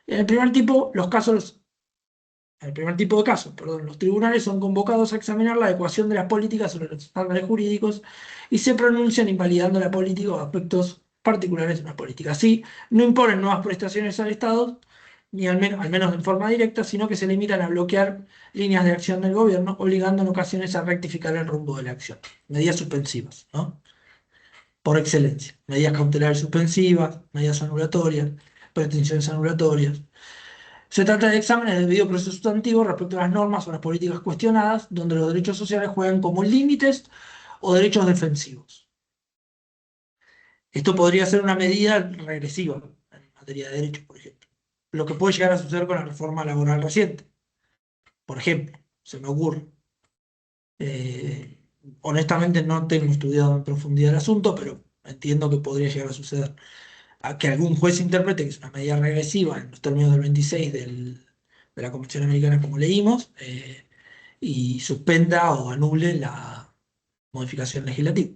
En el primer tipo, en el primer tipo de casos, perdón, los tribunales son convocados a examinar la adecuación de las políticas sobre los estándares jurídicos y se pronuncian invalidando la política o aspectos particulares de una política. Así, no imponen nuevas prestaciones al Estado, ni al menos en forma directa, sino que se limitan a bloquear líneas de acción del gobierno, obligando en ocasiones a rectificar el rumbo de la acción. Medidas suspensivas, ¿no? Por excelencia. Medidas cautelares suspensivas, medidas anulatorias, pretensiones anulatorias. Se trata de exámenes de debido proceso sustantivo respecto a las normas o las políticas cuestionadas, donde los derechos sociales juegan como límites o derechos defensivos. Esto podría ser una medida regresiva en materia de derechos, por ejemplo. Lo que puede llegar a suceder con la reforma laboral reciente. Por ejemplo, se me ocurre. honestamente no tengo estudiado en profundidad el asunto, pero entiendo que podría llegar a suceder. A que algún juez interprete que es una medida regresiva en los términos del 26 de la Convención Americana, como leímos, y suspenda o anule la modificación legislativa,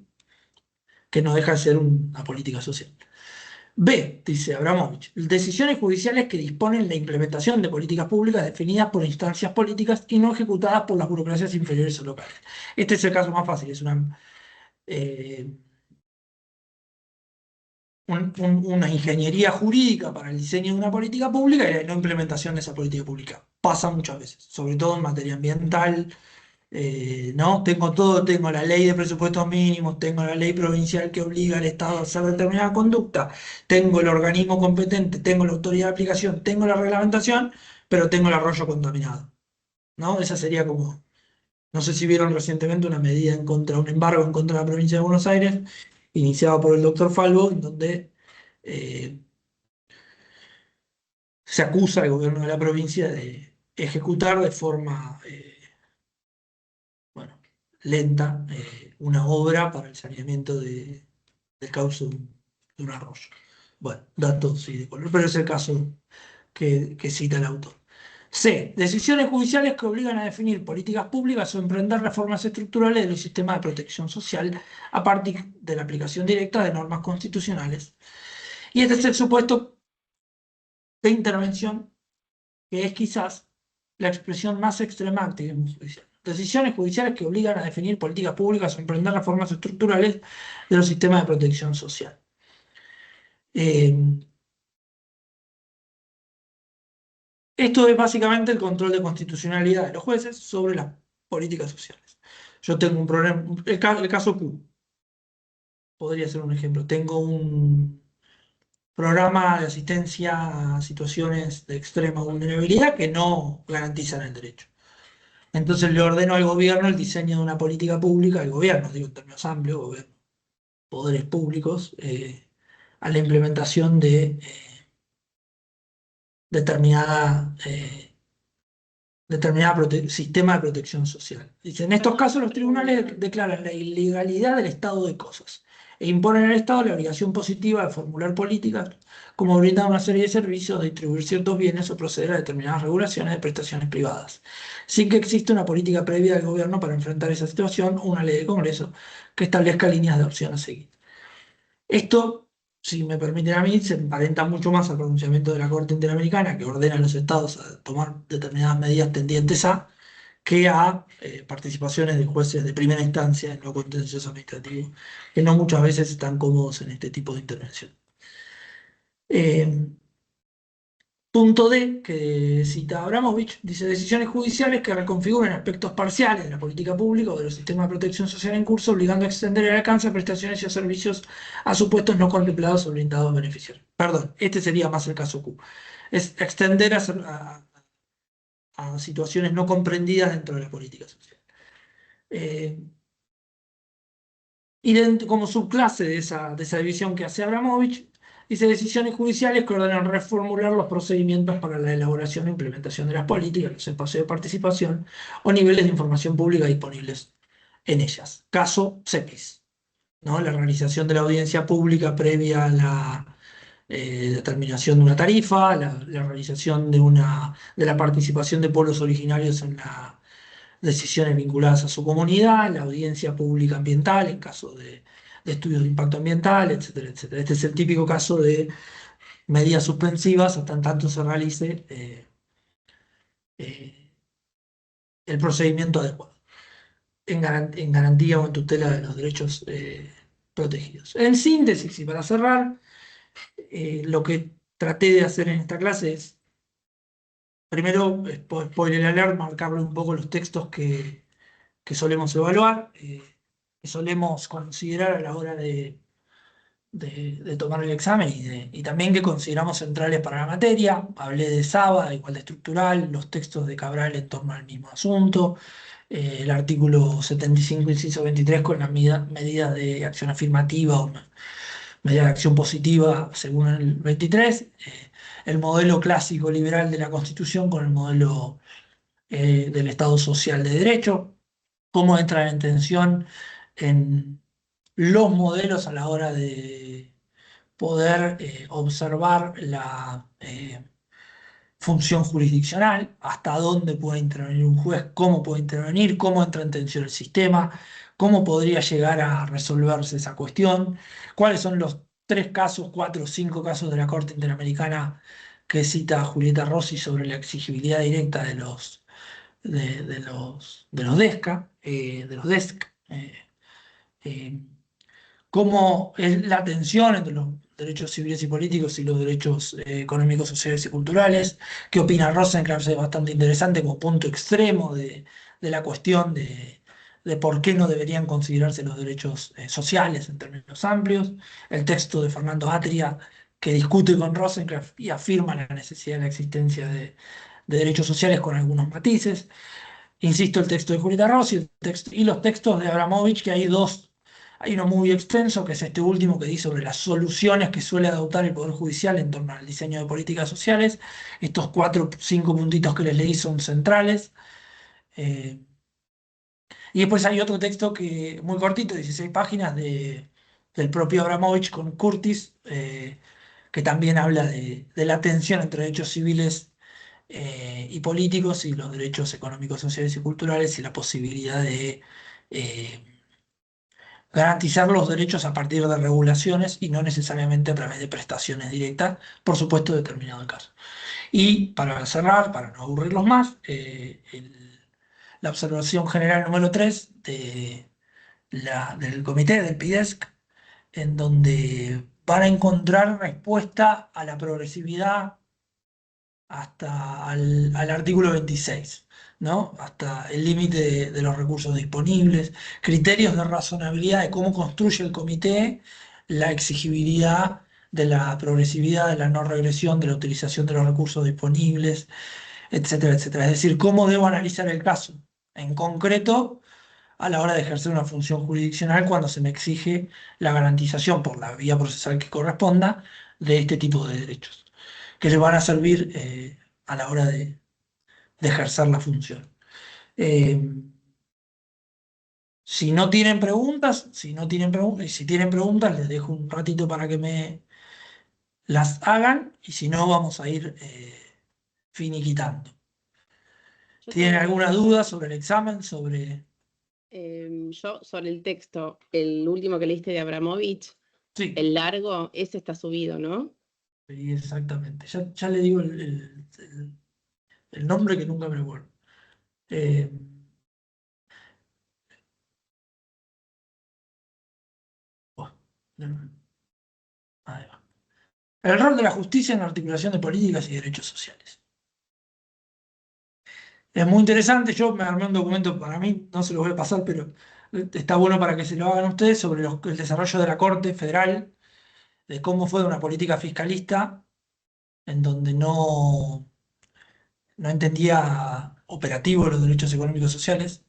que no deja de ser una política social. B, dice Abramovich, decisiones judiciales que disponen la implementación de políticas públicas definidas por instancias políticas y no ejecutadas por las burocracias inferiores o locales. Este es el caso más fácil, es eh, una ingeniería jurídica para el diseño de una política pública y la no implementación de esa política pública. Pasa muchas veces, sobre todo en materia ambiental, ¿no? Tengo todo, tengo la ley de presupuestos mínimos, tengo la ley provincial que obliga al Estado a hacer determinada conducta, tengo el organismo competente, tengo la autoridad de aplicación, tengo la reglamentación, pero tengo el arroyo contaminado, ¿no? Esa sería como, no sé si vieron recientemente una medida en contra, un embargo en contra de la provincia de Buenos Aires, iniciado por el doctor Falvo, en donde eh, se acusa al gobierno de la provincia de ejecutar de forma bueno, lenta una obra para el saneamiento del cauce de un arroyo. Bueno, datos sí de color, pero es el caso que cita el autor. C. Decisiones judiciales que obligan a definir políticas públicas o emprender reformas estructurales de los sistemas de protección social a partir de la aplicación directa de normas constitucionales. Y este es el supuesto de intervención que es quizás la expresión más extremante que hemos visto. Decisiones judiciales que obligan a definir políticas públicas o emprender reformas estructurales de los sistemas de protección social. Eh, Esto es básicamente el control de constitucionalidad de los jueces sobre las políticas sociales. Yo tengo un problema, el caso Q podría ser un ejemplo. Tengo un programa de asistencia a situaciones de extrema vulnerabilidad que no garantizan el derecho. Entonces le ordeno al gobierno el diseño de una política pública, al gobierno, digo en términos amplios, gobierno, poderes públicos, a la implementación de determinada, sistema de protección social. Dice, en estos casos los tribunales declaran la ilegalidad del estado de cosas e imponen al Estado la obligación positiva de formular políticas como brindar una serie de servicios, distribuir ciertos bienes o proceder a determinadas regulaciones de prestaciones privadas, sin que exista una política previa del gobierno para enfrentar esa situación o una ley de Congreso que establezca líneas de acción a seguir. Esto, si me permiten a mí, se emparenta mucho más al pronunciamiento de la Corte Interamericana, que ordena a los estados a tomar determinadas medidas tendientes a, que a participaciones de jueces de primera instancia en lo contencioso administrativo, que no muchas veces están cómodos en este tipo de intervención. Punto D, que cita Abramovich, dice decisiones judiciales que reconfiguran aspectos parciales de la política pública o de los sistemas de protección social en curso, obligando a extender el alcance de prestaciones y servicios a supuestos no contemplados o orientados a beneficiar. Perdón, este sería más el caso Q. Es extender a situaciones no comprendidas dentro de la política social. Y como subclase de esa división que hace Abramovich, dice decisiones judiciales que ordenan reformular los procedimientos para la elaboración e implementación de las políticas, los espacios de participación o niveles de información pública disponibles en ellas. Caso CEPIS, ¿no? La realización de la audiencia pública previa a la determinación de una tarifa, la realización de la participación de pueblos originarios en la decisiones vinculadas a su comunidad, la audiencia pública ambiental en caso de estudios de impacto ambiental, etcétera, etcétera. Este es el típico caso de medidas suspensivas hasta en tanto se realice eh, el procedimiento adecuado, en garantía o en tutela de los derechos protegidos. En síntesis, y para cerrar, lo que traté de hacer en esta clase es, primero, spoiler alert, marcarle un poco los textos que solemos evaluar, que solemos considerar a la hora de tomar el examen y también que consideramos centrales para la materia. Hablé de Saba, igual de estructural, los textos de Cabral en torno al mismo asunto, el artículo 75, inciso 23, con las medidas de acción afirmativa o medidas de acción positiva según el 23, el modelo clásico liberal de la Constitución con el modelo del Estado social de derecho. cómo entran en tensión en los modelos a la hora de poder observar la función jurisdiccional, hasta dónde puede intervenir un juez, cómo puede intervenir, cómo entra en tensión el sistema, cómo podría llegar a resolverse esa cuestión, cuáles son los 3 casos, 4 o 5 casos de la Corte Interamericana que cita Julieta Rossi sobre la exigibilidad directa de los DESCA, de los DESC. Eh, Cómo es la tensión entre los derechos civiles y políticos y los derechos económicos, sociales y culturales. ¿Qué opina Rosencrantz? Es bastante interesante como punto extremo de la cuestión de por qué no deberían considerarse los derechos sociales en términos amplios. El texto de Fernando Atria, que discute con Rosencrantz y afirma la necesidad de la existencia de derechos sociales con algunos matices. Insisto, el texto de Julieta Rossi y los textos de Abramovich, que hay dos. Hay uno muy extenso, que es este último, que dice sobre las soluciones que suele adoptar el Poder Judicial en torno al diseño de políticas sociales. Estos 4 o 5 puntitos que les leí son centrales. Eh, y después hay otro texto que muy cortito, 16 páginas, del propio Abramovich con Curtis, que también habla de la tensión entre derechos civiles y políticos y los derechos económicos, sociales y culturales y la posibilidad de eh, garantizar los derechos a partir de regulaciones y no necesariamente a través de prestaciones directas, por supuesto, determinado el caso. Y para cerrar, para no aburrirlos más, la observación general número 3 del comité del PIDESC, en donde van a encontrar respuesta a la progresividad hasta al artículo 26, ¿no? Hasta el límite de los recursos disponibles, criterios de razonabilidad de cómo construye el comité, la exigibilidad de la progresividad, de la no regresión, de la utilización de los recursos disponibles, etcétera, etcétera. Es decir, cómo debo analizar el caso en concreto a la hora de ejercer una función jurisdiccional cuando se me exige la garantización por la vía procesal que corresponda de este tipo de derechos, que le van a servir a la hora de ejercer la función. Eh, si tienen preguntas, les dejo un ratito para que me las hagan y si no, vamos a ir finiquitando. Yo ¿Tienen tengo alguna duda sobre el examen? yo sobre el texto, el último que leíste de Abramovich, Sí, el largo, ese está subido, ¿no? sí, exactamente. Ya le digo el nombre que nunca me acuerdo. Eh, oh, no, ahí va. El rol de la justicia en la articulación de políticas y derechos sociales. Es muy interesante, yo me armé un documento para mí, no se lo voy a pasar, pero está bueno para que se lo hagan ustedes sobre el desarrollo de la Corte Federal, de cómo fue una política fiscalista en donde no entendía operativos los derechos económicos y sociales,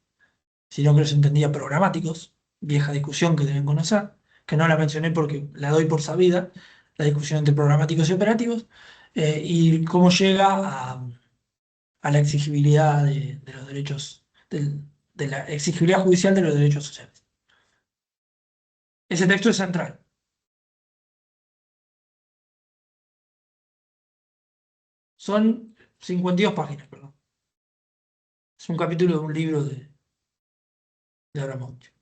sino que los entendía programáticos, vieja discusión que deben conocer, que no la mencioné porque la doy por sabida, la discusión entre programáticos y operativos, y cómo llega a la exigibilidad de los derechos, de la exigibilidad judicial de los derechos sociales. Ese texto es central. Son 52 páginas, perdón. Es un capítulo de un libro de Abramovich.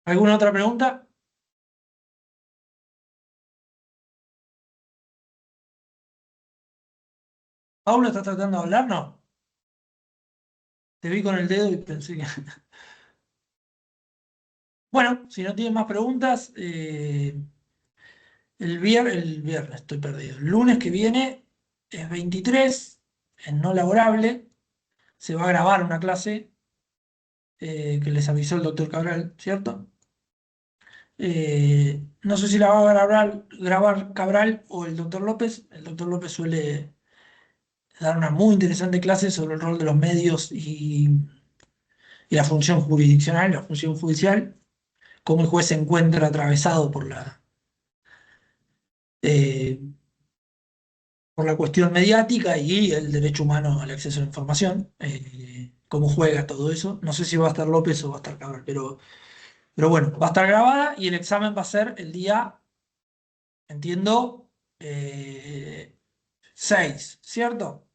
¿Alguna otra pregunta? ¿Paulo está tratando de hablar? No. Te vi con el dedo y pensé que... Bueno, si no tienen más preguntas, el viernes estoy perdido. El lunes que viene es 23, es no laborable. Se va a grabar una clase que les avisó el doctor Cabral, ¿cierto? No sé si la va a grabar Cabral o el doctor López. El doctor López suele dar una muy interesante clase sobre el rol de los medios y la función jurisdiccional, la función judicial, cómo el juez se encuentra atravesado eh, por la cuestión mediática y el derecho humano al acceso a la información, cómo juega todo eso. No sé si va a estar López o va a estar Cabral, pero bueno, va a estar grabada y el examen va a ser el día, entiendo, 6, ¿cierto?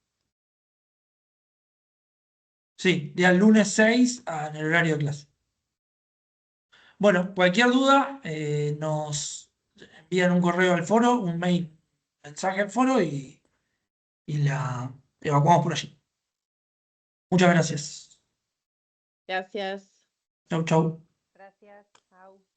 Sí, día lunes 6 en el horario de clase. Bueno, cualquier duda, nos envían un correo al foro, un mail, mensaje al foro y la evacuamos por allí. Muchas gracias. Gracias. Chau, chau. Gracias. Chao.